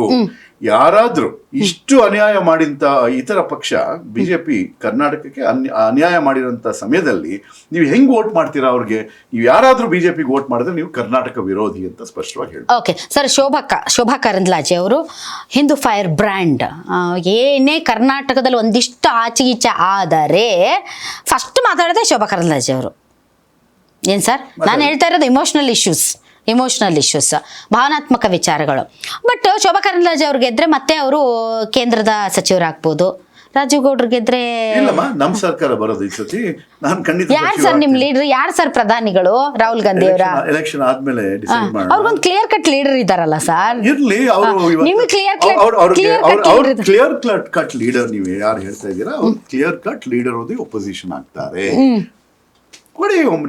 ಯಾರಾದ್ರೂ ಇಷ್ಟು ಅನ್ಯಾಯ ಮಾಡಿದಂತ ಇತರ ಪಕ್ಷ, ಬಿಜೆಪಿ ಕರ್ನಾಟಕಕ್ಕೆ ಅನ್ಯಾಯ ಮಾಡಿರೋಂಥ ಸಮಯದಲ್ಲಿ ನೀವು ಹೆಂಗ್ ವೋಟ್ ಮಾಡ್ತೀರಾ ಅವ್ರಿಗೆ? ನೀವು ಯಾರಾದ್ರೂ ಬಿಜೆಪಿಗೆ ವೋಟ್ ಮಾಡಿದ್ರೆ ನೀವು ಕರ್ನಾಟಕ ವಿರೋಧಿ ಅಂತ ಸ್ಪಷ್ಟವಾಗಿ ಹೇಳಿ. ಓಕೆ ಸರ್, ಶೋಭಾ ಕರಂದ್ಲಾಜೆ ಅವರು ಹಿಂದೂ ಫೈರ್ ಬ್ರ್ಯಾಂಡ್ ಏನೇ ಕರ್ನಾಟಕದಲ್ಲಿ ಒಂದಿಷ್ಟು ಆಚೆ ಈಚೆ ಆದರೆ ಫಸ್ಟ್ ಮಾತಾಡೋದೇ ಶೋಭಾ ಕರಂದ್ಲಾಜೆ ಅವರು. ಏನ್ ಸರ್, ನಾನು ಹೇಳ್ತಾ ಇರೋದು ಇಮೋಷನಲ್ ಇಶ್ಯೂಸ್, ಭಾವನಾತ್ಮಕ ವಿಚಾರಗಳು. ಬಟ್ ಶೋಭಾ ಕರಂದ್ಲಾಜೆ ಅವ್ರು ಗೆದ್ರೆ ಮತ್ತೆ ಅವರು ಕೇಂದ್ರದ ಸಚಿವರಾಗ್ಬೋದು. ರಾಜೀವ್ ಗೌಡ್ರು ಗೆದ್ರೆ ನಮ್ ಸರ್ಕಾರ ಬರೋದು ಈ ಸತಿ. ನಾನು ಖಂಡಿತ ಯಾರು ಸರ್ ನಿಮ್ ಲೀಡರ್? ಯಾರು ಸರ್ ಪ್ರಧಾನಿಗಳು? ರಾಹುಲ್ ಗಾಂಧಿ ಅವರ ಎಲೆಕ್ಷನ್ ಆದ್ಮೇಲೆ ಅವ್ರಿಗೊಂದು ಕ್ಲಿಯರ್ ಕಟ್ ಲೀಡರ್ ಇದಾರಲ್ಲ ಸರ್. ಇರ್ಲಿ, ನಿಮ್ಗೆ ಕ್ಲಿಯರ್ ಕಟ್ ಲೀಡರ್ ನೀವು ಯಾರು ಹೇಳ್ತಾ ಇದ್ದೀರಾ, ಅವ್ರು ಕ್ಲಿಯರ್ ಕಟ್ ಲೀಡರ್ ಓದಿ ಒಪೋಸಿಷನ್ ಆಗ್ತಾರೆ.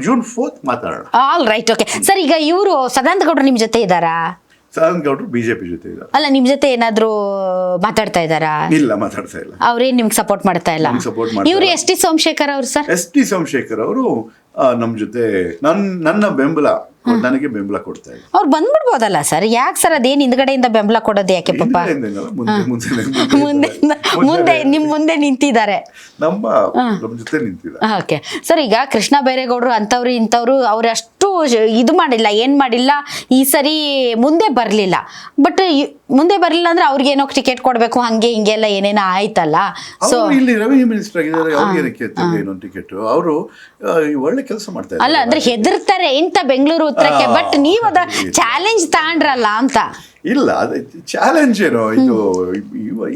ಜೂನ್ 4 ಮಾತಾಡೋಣ. All right, okay sir. ಈಗ ಇವರು ಸದಾನಂದ ಗೌಡ್ರು ನಿಮ್ ಜೊತೆ ಇದ್ದಾರಾ? ಸದಾನಂದ ಗೌಡ್ರು ಬಿಜೆಪಿ ಜೊತೆ ಇದ್ದಾರೆ. ಅಲ್ಲ, ನಿಮ್ ಜೊತೆ ಏನಾದ್ರು ಮಾತಾಡ್ತಾ ಇದ್ದಾರಾ? ಇಲ್ಲ, ಮಾತಾಡ್ತಾ ಇಲ್ಲ. ಅವ್ರೇನ್ ನಿಮ್ಗೆ ಸಪೋರ್ಟ್ ಮಾಡ್ತಾ ಇಲ್ಲ? ಇವ್ರು ಎಸ್.ಟಿ. ಸೋಮಶೇಖರ್ ಅವರು ಸರ್? ಎಸ್.ಟಿ. ಸೋಮಶೇಖರ್ ಅವರು ನಮ್ ಜೊತೆ ನನ್ನ ಬೆಂಬಲ, ನನಗೆ ಬೆಂಬಲ ಕೊಡ್ತಾ ಇದ್ದಾರೆ. ಅವ್ರು ಬಂದ್ಬಿಡ್ಬೋದಲ್ಲ ಸರ್? ಯಾಕೆ ಸರ್ ಅದೇನ್ ಹಿಂದ್ಗಡೆಯಿಂದ ಬೆಂಬಲ ಕೊಡೋದು ಯಾಕೆ? ಪಾಪ ಮುಂದೆ ನಿಮ್ ಮುಂದೆ ನಿಂತಿದ್ದಾರೆ, ನಮ್ಮ ಜೊತೆ ನಿಂತಿದ್ದಾರೆ. Okay sir. ಈಗ ಕೃಷ್ಣ ಬೈರೇಗೌಡರು ಅಂತವ್ರು ಇಂಥವ್ರು ಅವ್ರು ಅಷ್ಟು ಇದು ಮಾಡಿಲ್ಲ, ಏನ್ ಮಾಡಿಲ್ಲ, ಈ ಸರಿ ಮುಂದೆ ಬರ್ಲಿಲ್ಲ. ಬಟ್ ಮುಂದೆ ಬರ್ಲಿಲ್ಲ ಅಂದ್ರೆ ಅವ್ರಿಗೆ ಏನೋ ಟಿಕೆಟ್ ಕೊಡ್ಬೇಕು ಹಂಗೆ ಹಿಂಗೆ ಎಲ್ಲ ಏನೇನೋ ಆಯ್ತಲ್ಲ. ಸೊ ಇಲ್ಲಿ ರೆವಿನ್ಯೂ ಮಿನಿಸ್ಟರ್ ಆಗಿದ್ದಾರೆ, ಅವ್ರಿಗೆ ಟಿಕೆಟ್, ಅವರು ಒಳ್ಳೆ ಕೆಲಸ ಮಾಡ್ತಾರೆ. ಅಲ್ಲ ಅಂದ್ರೆ ಹೆದರ್ತಾರೆ ಇಂತ ಬೆಂಗಳೂರು ಉತ್ತರಕ್ಕೆ. ಬಟ್ ನೀವು ಅದ ಚಾಲೆಂಜ್ ತಗೊಂಡ್ರಲ್ಲ ಅಂತ. ಇಲ್ಲ, ಅದು ಚಾಲೆಂಜ್ ಏನೋ ಇದು.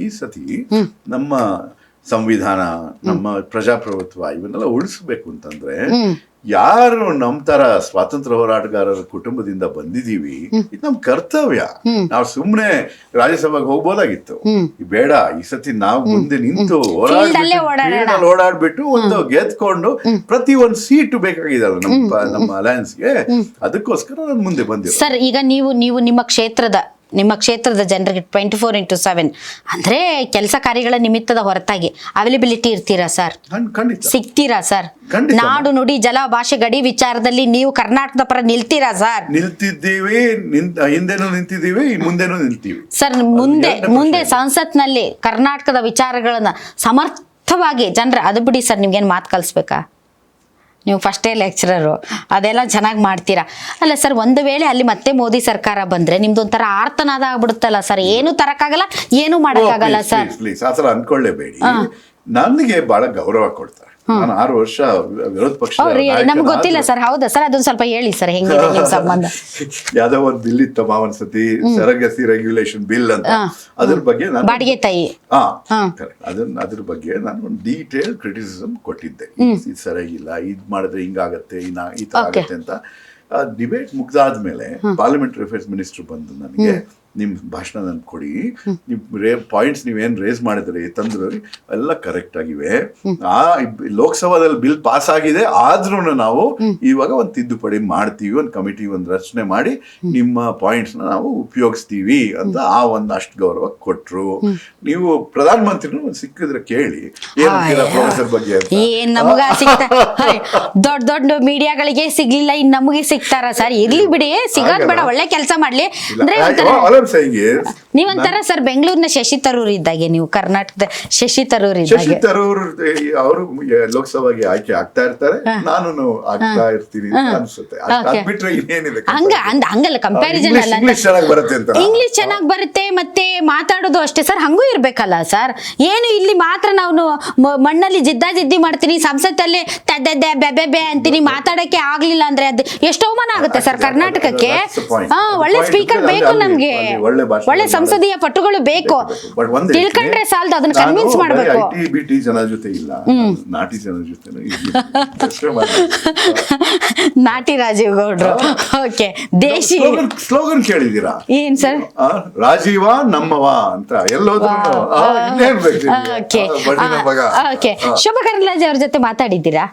ಈ ಸತಿ ನಮ್ಮ ಸಂವಿಧಾನ, ನಮ್ಮ ಪ್ರಜಾಪ್ರಭುತ್ವ ಇವನ್ನೆಲ್ಲ ಉಳಿಸ್ಬೇಕು ಅಂತಂದ್ರೆ ಯಾರು ನಮ್ ತರ ಸ್ವಾತಂತ್ರ್ಯ ಹೋರಾಟಗಾರರ ಕುಟುಂಬದಿಂದ ಬಂದಿದೀವಿ, ಇದು ನಮ್ ಕರ್ತವ್ಯ. ನಾವು ಸುಮ್ನೆ ರಾಜ್ಯಸಭೆಗೆ ಹೋಗ್ಬೋದಾಗಿತ್ತು, ಬೇಡ. ಈ ಸತಿ ನಾವು ಮುಂದೆ ನಿಂತು ಓಡಾಡ್ಬಿಟ್ಟು ಒಂದು ಗೆದ್ಕೊಂಡು ಪ್ರತಿ ಒಂದು ಸೀಟು ಬೇಕಾಗಿದಲ್ಲ ನಮ್ಮ ಅಲಯನ್ಸ್ಗೆ, ಅದಕ್ಕೋಸ್ಕರ ನಾನು ಮುಂದೆ ಬಂದಿದ್ದೆ. ಸರ್, ಈಗ ನೀವು ನಿಮ್ಮ ಕ್ಷೇತ್ರದ ಜನರಿಗೆ 24x7 ಅಂದ್ರೆ ಕೆಲಸ ಕಾರ್ಯಗಳ ನಿಮಿತ್ತದ ಹೊರತಾಗಿ ಅವೈಲಬಿಲಿಟಿ ಇರ್ತೀರಾ ಸರ್? ಸಿಗ್ತೀರಾ ಸರ್? ನಾಡು ನುಡಿ ಜಲ ಭಾಷೆ ಗಡಿ ವಿಚಾರದಲ್ಲಿ ನೀವು ಕರ್ನಾಟಕದ ಪರ ನಿಲ್ತೀರಾ ಸರ್? ನಿಲ್ತಿದ್ದೀವಿ, ಹಿಂದೆನೂ ನಿಂತಿದ್ದೀವಿ, ಮುಂದೆನೂ ನಿಲ್ತೀವಿ ಸರ್. ಮುಂದೆ ಸಂಸತ್ನಲ್ಲಿ ಕರ್ನಾಟಕದ ವಿಚಾರಗಳನ್ನ ಸಮರ್ಥವಾಗಿ ಜನರ, ಅದು ಬಿಡಿ ಸರ್, ನಿಮ್ಗೇನು ಮಾತು ಕಲಿಸ್ಬೇಕಾ? ನೀವು ಫಸ್ಟೇ ಲೆಕ್ಚರರು, ಅದೆಲ್ಲ ಚೆನ್ನಾಗಿ ಮಾಡ್ತೀರಾ. ಅಲ್ಲ ಸರ್, ಒಂದು ವೇಳೆ ಅಲ್ಲಿ ಮತ್ತೆ ಮೋದಿ ಸರ್ಕಾರ ಬಂದ್ರೆ ನಿಮ್ದು ಒಂಥರ ಆರ್ತನಾದ ಆಗ್ಬಿಡುತ್ತಲ್ಲ ಸರ್. ಏನು ತರಕ್ಕಾಗಲ್ಲ, ಏನು ಮಾಡಕ್ಕಾಗಲ್ಲ ಸರ್. ಪ್ಲೀಸ್ ಆ ಥರ ಅನ್ಕೊಳ್ಳೇಬೇಡಿ. ನನಗೆ ಬಹಳ ಗೌರವ ಕೊಡ್ತಾರೆ. ನಾನು 6 ವರ್ಷ ವಿರೋಧ ಪಕ್ಷ, ನಮ್ಗೆ ಗೊತ್ತಿಲ್ಲ ಸರ್. ಹೌದಾ ಸರ್? ಅದೊಂದು ಸ್ವಲ್ಪ ಹೇಳಿ ಸರ್, ಹೆಂಗಿದೆ ನಿಮ್ ಸಂಬಂಧ? ಯಾವ್ದೋ ಒಂದು ಬಿಲ್ ಇತ್ತಮ್ಮ ಒಂದ್ಸತಿ, ಸರಗಸಿ ರೆಗ್ಯುಲೇಷನ್ ಬಿಲ್ ಅಂತ. ಅದ್ರ ಬಗ್ಗೆ ನಾನು ಬಾಡಿಗೆ ತಾಯಿ ಅದ್ರ ಬಗ್ಗೆ ನಾನು ಒಂದು ಡೀಟೇಲ್ ಕ್ರಿಟಿಸಿಸಮ್ ಕೊಟ್ಟಿದ್ದೆ. ಇದು ಸರಿಯಾಗಿಲ್ಲ, ಇದ್ ಮಾಡಿದ್ರೆ ಹಿಂಗಾಗತ್ತೆ, ಈ ತರ ಆಗತ್ತೆ ಅಂತ. ಡಿಬೇಟ್ ಮುಗ್ದಾದ್ಮೇಲೆ ಪಾರ್ಲಿಮೆಂಟರಿ ಅಫೇರ್ಸ್ ಮಿನಿಸ್ಟರ್ ಬಂದು ನನಗೆ ನಿಮ್ ಭಾಷಣ ನನ್ ಕೊಡಿ, ನಿಮ್ ಪಾಯಿಂಟ್ಸ್ ನೀವೇನ್ ರೇಸ್ ಮಾಡಿದ್ರಿ ತಂದ್ರು ಎಲ್ಲ ಕರೆಕ್ಟ್ ಆಗಿವೆ, ಆ ಲೋಕಸಭಾದಲ್ಲಿ ಬಿಲ್ ಪಾಸ್ ಆಗಿದೆ, ಆದ್ರೂ ನಾವು ಇವಾಗ ಒಂದು ತಿದ್ದುಪಡಿ ಮಾಡ್ತೀವಿ, ಒಂದು ಕಮಿಟಿ ಒಂದು ರಚನೆ ಮಾಡಿ ನಿಮ್ಮ ಪಾಯಿಂಟ್ಸ್ ನಾವು ಉಪಯೋಗಿಸ್ತೀವಿ ಅಂತ ಆ ಒಂದು ಅಷ್ಟು ಗೌರವ ಕೊಟ್ರು. ನೀವು ಪ್ರಧಾನಮಂತ್ರಿನೂ ಸಿಕ್ಕಿದ್ರೆ ಕೇಳಿ ಏನಂತೀರಾ ಪ್ರೊಫೆಸರ್ ಬಗ್ಗೆ ಅಂತ. ಏನ್ ನಮಗ ದೊಡ್ಡ ದೊಡ್ಡ ಮೀಡಿಯಾಗಳಿಗೆ ಸಿಗ್ಲಿಲ್ಲ, ಇನ್ ನಮಗೆ ಸಿಗ್ತಾರ ಸರ್? ಇರ್ಲಿ ಬಿಡಿ, ಸಿಗೋದ್ ಬೇಡ, ಒಳ್ಳೆ ಕೆಲಸ ಮಾಡ್ಲಿ ಅಂದ್ರೆ ನೀವಂತಾರ ಸರ್ ಬೆಂಗಳೂರಿನ ಶಶಿ ತರೂರ್ ಇದ್ದಾಗೆ, ನೀವು ಕರ್ನಾಟಕದ ಶಶಿ ತರೂರ್ ಶಶಿ ತರೂರ್ ಅವರು ಲೋಕಸಭೆಗೆ ಆಯ್ಕೆ ಆಗ್ತಾ ಇರ್ತಾರೆ, ನಾನು ಆಗ್ತಾ ಇರ್ತೀನಿ ಅನ್ಸುತ್ತೆ. ಬಿಟ್ರೆ ಇನ್ನೇನಿದೆ? ಹಂಗಲ್ಲ, ಕಂಪ್ಯಾರಿಸನ್ ಅಲ್ಲ. ಇಂಗ್ಲಿಷ್ ಚೆನ್ನಾಗಿ ಬರುತ್ತೆ ಮತ್ತೆ ಮಾತಾಡೋದು ಅಷ್ಟೇ ಸರ್, ಹಂಗೂ ಇರ್ಬೇಕಲ್ಲ ಸರ್. ಏನು ಇಲ್ಲಿ ಮಾತ್ರ ನಾವು ಮಣ್ಣಲ್ಲಿ ಜಿದ್ದಾಜಿದ್ದಿ ಮಾಡ್ತೀನಿ, ಸಂಸತ್ತಲ್ಲಿ ಬೆಬೆ ಅಂತೀನಿ, ಮಾತಾಡಕ್ಕೆ ಆಗ್ಲಿಲ್ಲ ಅಂದ್ರೆ ಅದು ಎಷ್ಟು ಅವಮಾನ ಆಗುತ್ತೆ ಸರ್ ಕರ್ನಾಟಕಕ್ಕೆ. ಒಳ್ಳೆ ಸ್ಪೀಕರ್ ಬೇಕು ನಮ್ಗೆ, ಒಳ್ಳೆ ಸಂಸದೀಯ ಪಟುಗಳು ಬೇಕು, ತಿಳ್ಕೊಂಡ್ರೆ ಸಾಲದು, ಅದನ್ನ ಕನ್ವಿನ್ಸ್ ಮಾಡ್ಬೇಕು. ಬಿಟಿ ಜನ ಜೊತೆ ಇಲ್ಲ, ನಾಟಿ ಜನ ಜೊತೆ ನಾಟಿ ರಾಜೀವ್ ಗೌಡ್ರು. ಓಕೆ, ದೇಶಿ ಸ್ಲೋಗನ್ ಕೇಳಿದೀರಾ? ಏನ್ ಸರ್? ರಾಜೀವ ನಮ್ಮವ ಅಂತ ಎಲ್ಲೋದ್ರು. ಓಕೆ, ಶೋಭಾ ಕರಂದ್ಲಾಜೆ ಅವ್ರ ಜೊತೆ ಮಾತಾಡಿದ್ದೀರಾ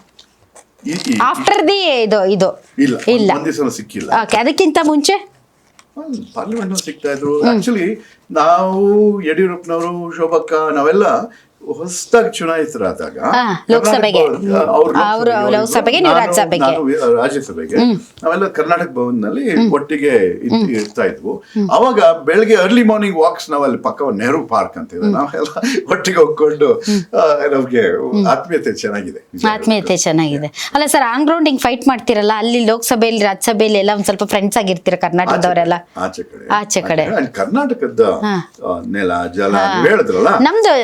ಆಫ್ಟರ್ ದಿ ಇದು? ಇಲ್ಲ, ಸಿಕ್ಕಿಲ್ಲ. ಓಕೆ, ಅದಕ್ಕಿಂತ ಮುಂಚೆ ಪಾರ್ಲಿಮೆಂಟ್ ಸಿಗ್ತಾ ಇದ್ರು. ಆಕ್ಚುಲಿ ನಾವು ಯಡಿಯೂರಪ್ಪನವರು, ಶೋಭಕ್ಕ, ನಾವೆಲ್ಲ ಹೊಸದಾಗಿ ಚುನಾಯಿತರಾದಾಗ ಲೋಕಸಭೆಗೆ, ಲೋಕಸಭೆಗೆ, ರಾಜ್ಯಸಭೆಗೆ ನಾವೆಲ್ಲ ಕರ್ನಾಟಕ ಭವನ್ನಲ್ಲಿ ಒಟ್ಟಿಗೆ ಇರ್ತಾ ಇದ್ವು. ಅವಾಗ ಬೆಳಗ್ಗೆ ಅರ್ಲಿ ಮಾರ್ನಿಂಗ್ ವಾಕ್ಸ್ ನಾವಲ್ಲಿ ಪಕ್ಕ ನೆಹರು ಪಾರ್ಕ್ ಅಂತ ಇದೆ, ನಾವೆಲ್ಲ ಒಟ್ಟಿಗೆ ಹೋಗ್ಕೊಂಡು ನಮ್ಗೆ ಆತ್ಮೀಯತೆ ಚೆನ್ನಾಗಿದೆ. ಅಲ್ಲ ಸರ್, ಆನ್ ಗ್ರೌಂಡ್ ಹಿಂಗ್ ಫೈಟ್ ಮಾಡ್ತಿರಲ್ಲ, ಅಲ್ಲಿ ಲೋಕಸಭೆಯಲ್ಲಿ ರಾಜ್ಯಸಭೆಯಲ್ಲಿ ಎಲ್ಲ ಒಂದ್ ಸ್ವಲ್ಪ ಫ್ರೆಂಡ್ಸ್ ಆಗಿರ್ತೀರ ಕರ್ನಾಟಕದವರೆಲ್ಲ? ಆಚೆ ಕಡೆ ಕರ್ನಾಟಕದ ನೆಲ ಜಲ ಹೇಳಿದ್ರಲ್ಲ, ನಮ್ದು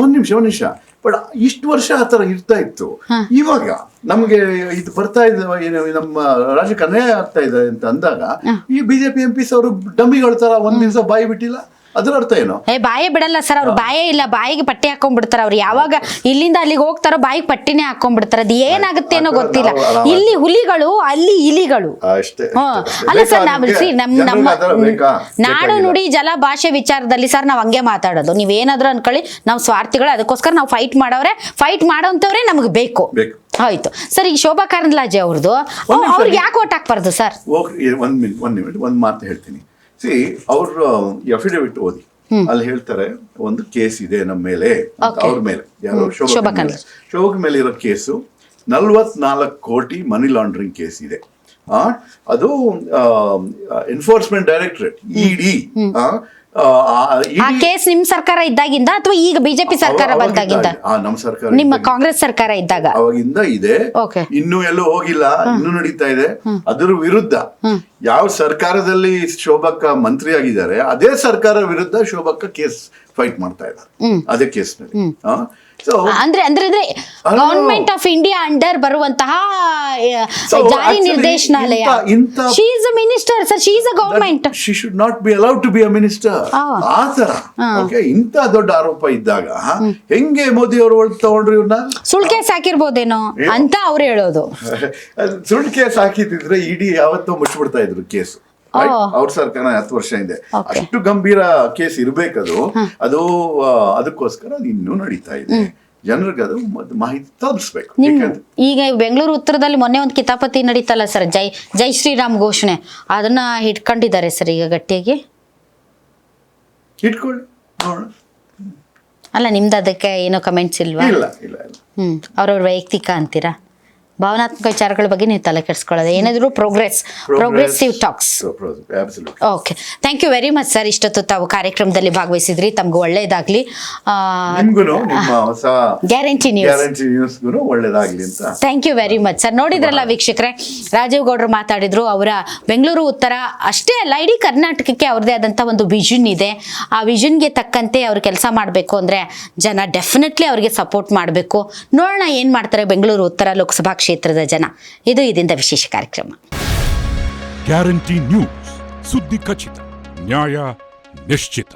ಒಂದ್ ನಿಮಿಷ ಬಟ್ ಇಷ್ಟು ವರ್ಷ ಆತರ ಇರ್ತಾ ಇತ್ತು. ಇವಾಗ ನಮ್ಗೆ ಇದು ಬರ್ತಾ ಇದೆ, ನಮ್ಮ ರಾಜ್ಯಕ್ಕೆ ಅನ್ಯಾಯ ಆಗ್ತಾ ಇದೆ ಅಂತ ಅಂದಾಗ ಈ ಬಿಜೆಪಿ ಎಂಪಿಸ್ ಅವರು ಡಮ್ಮಿಗಳ ತರ ಒಂದ್ ದಿವಸ ಬಾಯಿ ಬಿಟ್ಟಿಲ್ಲ, ಅದ್ರ ಅರ್ಥ ಏನು? ಬಾಯೇ ಬಿಡಲ್ಲ ಸರ್, ಅವ್ರು ಬಾಯೇ ಇಲ್ಲ, ಬಾಯಿಗೆ ಪಟ್ಟಿ ಹಾಕೊಂಡ್ಬಿಡ್ತಾರ. ಅವ್ರು ಯಾವಾಗ ಇಲ್ಲಿಂದ ಅಲ್ಲಿಗೆ ಹೋಗ್ತಾರೋ ಬಾಯಿಗೆ ಪಟ್ಟಿನೇ ಹಾಕೊಂಡ್ಬಿಡ್ತಾರ. ಅದು ಏನಾಗುತ್ತೆ ಅನ್ನೋ ಗೊತ್ತಿಲ್ಲ. ಇಲ್ಲಿ ಹುಲಿಗಳು, ಅಲ್ಲಿ ಇಲಿಗಳು. ಅಲ್ಲ ಸರ್, ನಮ್ಮ ನಾಡು ನುಡಿ ಜಲ ಭಾಷೆ ವಿಚಾರದಲ್ಲಿ ಸರ್ ನಾವ್ ಹಂಗೆ ಮಾತಾಡೋದು. ನೀವೇನಾದ್ರೂ ಅನ್ಕೊಳ್ಳಿ, ನಾವು ಸ್ವಾರ್ಥಿಗಳು, ಅದಕ್ಕೋಸ್ಕರ ನಾವು ಫೈಟ್ ಮಾಡೋಂಥವ್ರೆ ನಮ್ಗೆ ಬೇಕು. ಆಯ್ತು ಸರ್, ಈ ಶೋಭಾ ಕರಂದ್ಲಾಜೆ ಅವ್ರದ್ದು, ಅವ್ರಿಗೆ ಯಾಕೆ ಓಟ್ ಹಾಕ್ಬಾರ್ದು ಸರ್? ಒಂದ್ ಮಾತು ಹೇಳ್ತೀನಿ. ಅವ್ರ ಅಫಿಡವಿಟ್ ಓದಿ, ಅಲ್ಲಿ ಹೇಳ್ತಾರೆ ಒಂದು ಕೇಸ್ ಇದೆ ನಮ್ಮ ಮೇಲೆ, ಅವ್ರ ಮೇಲೆ, ಯಾರು ಶೋಭಾ ಮೇಲೆ ಇರೋ ಕೇಸು 44 ಕೋಟಿ ಮನಿ ಲಾಂಡ್ರಿಂಗ್ ಕೇಸ್ ಇದೆ. ಅದು ಎನ್ಫೋರ್ಸ್ಮೆಂಟ್ ಡೈರೆಕ್ಟರೇಟ್ ಇಡಿ ಆ ಕೇಸ್ ನಿಮ್ ಸರ್ಕಾರ ಇದ್ದಾಗಿಂದ ಅಥವಾ ಈಗ ಬಿಜೆಪಿ ಸರ್ಕಾರ ಬಂದಾಗಿಂದ? ನಮ್ಮ ಸರ್ಕಾರ, ನಿಮ್ಮ ಕಾಂಗ್ರೆಸ್ ಸರ್ಕಾರ ಇದ್ದಾಗ ಅವಾಗಿಂದ ಇದೆ. ಇನ್ನೂ ಎಲ್ಲೂ ಹೋಗಿಲ್ಲ, ಇನ್ನೂ ನಡೀತಾ ಇದೆ. ಅದರ ವಿರುದ್ಧ ಯಾವ ಸರ್ಕಾರದಲ್ಲಿ ಶೋಭಕ್ಕ ಮಂತ್ರಿ ಆಗಿದ್ದಾರೆ ಅದೇ ಸರ್ಕಾರ ವಿರುದ್ಧ ಶೋಭಕ್ಕ ಕೇಸ್ ಫೈಟ್ ಮಾಡ್ತಾ ಇದ್ದಾರೆ, ಅದೇ ಕೇಸ್ನಲ್ಲಿ. ಅಂದ್ರೆ ಗವರ್ಮೆಂಟ್ ಆಫ್ ಇಂಡಿಯಾ ಅಂಡರ್ ಬರುವಂತಹ ಜಾರಿ ನಿರ್ದೇಶನಾಲಯ. She is a minister sir, she is a government, she should not be allowed to be a minister. ಆ ತರ ಇಂತ ದೊಡ್ಡ ಆರೋಪ ಇದ್ದಾಗ ಹೆಂಗೆ ಮೋದಿ ಅವರು ತಗೊಂಡ್ರು ಇವ್ರನ್ನ? ಸುಳ್ಳು ಕೇಸ್ ಹಾಕಿರ್ಬೋದೇನೋ ಅಂತ ಅವ್ರು ಹೇಳೋದು. ಸುಳ್ಳು ಕೇಸ್ ಹಾಕಿದ್ರೆ ಇಡೀ ಯಾವತ್ತೋ ಮುಚ್ಚಿಬಿಡ್ತಾ ಇದ್ರು ಕೇಸ್. ಅವ್ರ ಸರ್ಕಾರ 10 ವರ್ಷ ಹಿಂದೆ ಅಷ್ಟು ಗಂಭೀರ ಕೇಸ್ ಇರ್ಬೇಕದು. ಅದಕ್ಕೋಸ್ಕರ ಅದು ಇನ್ನೂ ನಡೀತಾ ಇದೆ. ಜನರಿಗೆ ಅದು ಮಾಹಿತಿ ತಲುಪಿಸ್ಬೇಕು. ಈಗ ಬೆಂಗಳೂರು ಉತ್ತರದಲ್ಲಿ ಮೊನ್ನೆ ಒಂದು ಕಿತಾಪತಿ ನಡೀತಲ್ಲ ಸರ್, ಜೈ ಶ್ರೀರಾಮ್ ಘೋಷಣೆ, ಅದನ್ನ ಇಟ್ಕೊಂಡಿದ್ದಾರೆ ಸರ್ ಈಗ ಗಟ್ಟಿಯಾಗಿ. ಇಟ್ಕೊಳ್ಳಿ ನೋಡೋಣ. ಅಲ್ಲ, ನಿಮ್ದು ಅದಕ್ಕೆ ಏನೋ ಕಮೆಂಟ್ಸ್ ಇಲ್ವಾ? ಇಲ್ಲ. ಅವ್ರವ್ರ ವೈಯಕ್ತಿಕ ಅಂತೀರಾ? ಭಾವನಾತ್ಮಕ ವಿಚಾರಗಳ ಬಗ್ಗೆ ನೀವು ತಲೆ ಕೆಡಿಸ್ಕೊಳ್ಳೋದು, ಏನಾದರೂ progressive talks. Okay, thank you very much sir. ಇಷ್ಟೊತ್ತು ತಾವು ಕಾರ್ಯಕ್ರಮದಲ್ಲಿ ಭಾಗವಹಿಸಿದ್ರಿ, ತಮ್ಗೆ ಒಳ್ಳೇದಾಗ್ಲಿ. ಗ್ಯಾರಂಟಿ ನ್ಯೂಸ್ ಒಳ್ಳೇದಾಗ್ಲಿ ಅಂತ thank you very much sir. ನೋಡಿದ್ರಲ್ಲ ವೀಕ್ಷಕರೇ, ರಾಜೀವ್ ಗೌಡ್ರು ಮಾತಾಡಿದ್ರು. ಅವರ ಬೆಂಗಳೂರು ಉತ್ತರ ಅಷ್ಟೇ ಅಲ್ಲ, ಇಡೀ ಕರ್ನಾಟಕಕ್ಕೆ ಅವ್ರದೇ ಆದಂಥ ಒಂದು ವಿಷನ್ ಇದೆ. ಆ ವಿಷನ್ಗೆ ತಕ್ಕಂತೆ ಅವ್ರು ಕೆಲಸ ಮಾಡಬೇಕು ಅಂದರೆ ಜನ ಡೆಫಿನೆಟ್ಲಿ ಅವ್ರಿಗೆ ಸಪೋರ್ಟ್ ಮಾಡಬೇಕು. ನೋಡೋಣ ಏನು ಮಾಡ್ತಾರೆ ಬೆಂಗಳೂರು ಉತ್ತರ ಲೋಕಸಭಾ ಕ್ಷೇತ್ರದ ಜನ. ಇದು ಇದರಿಂದ ವಿಶೇಷ ಕಾರ್ಯಕ್ರಮ. ಗ್ಯಾರಂಟಿ ನ್ಯೂಸ್, ಸುದ್ದಿ ಖಚಿತ, ನ್ಯಾಯ ನಿಶ್ಚಿತ.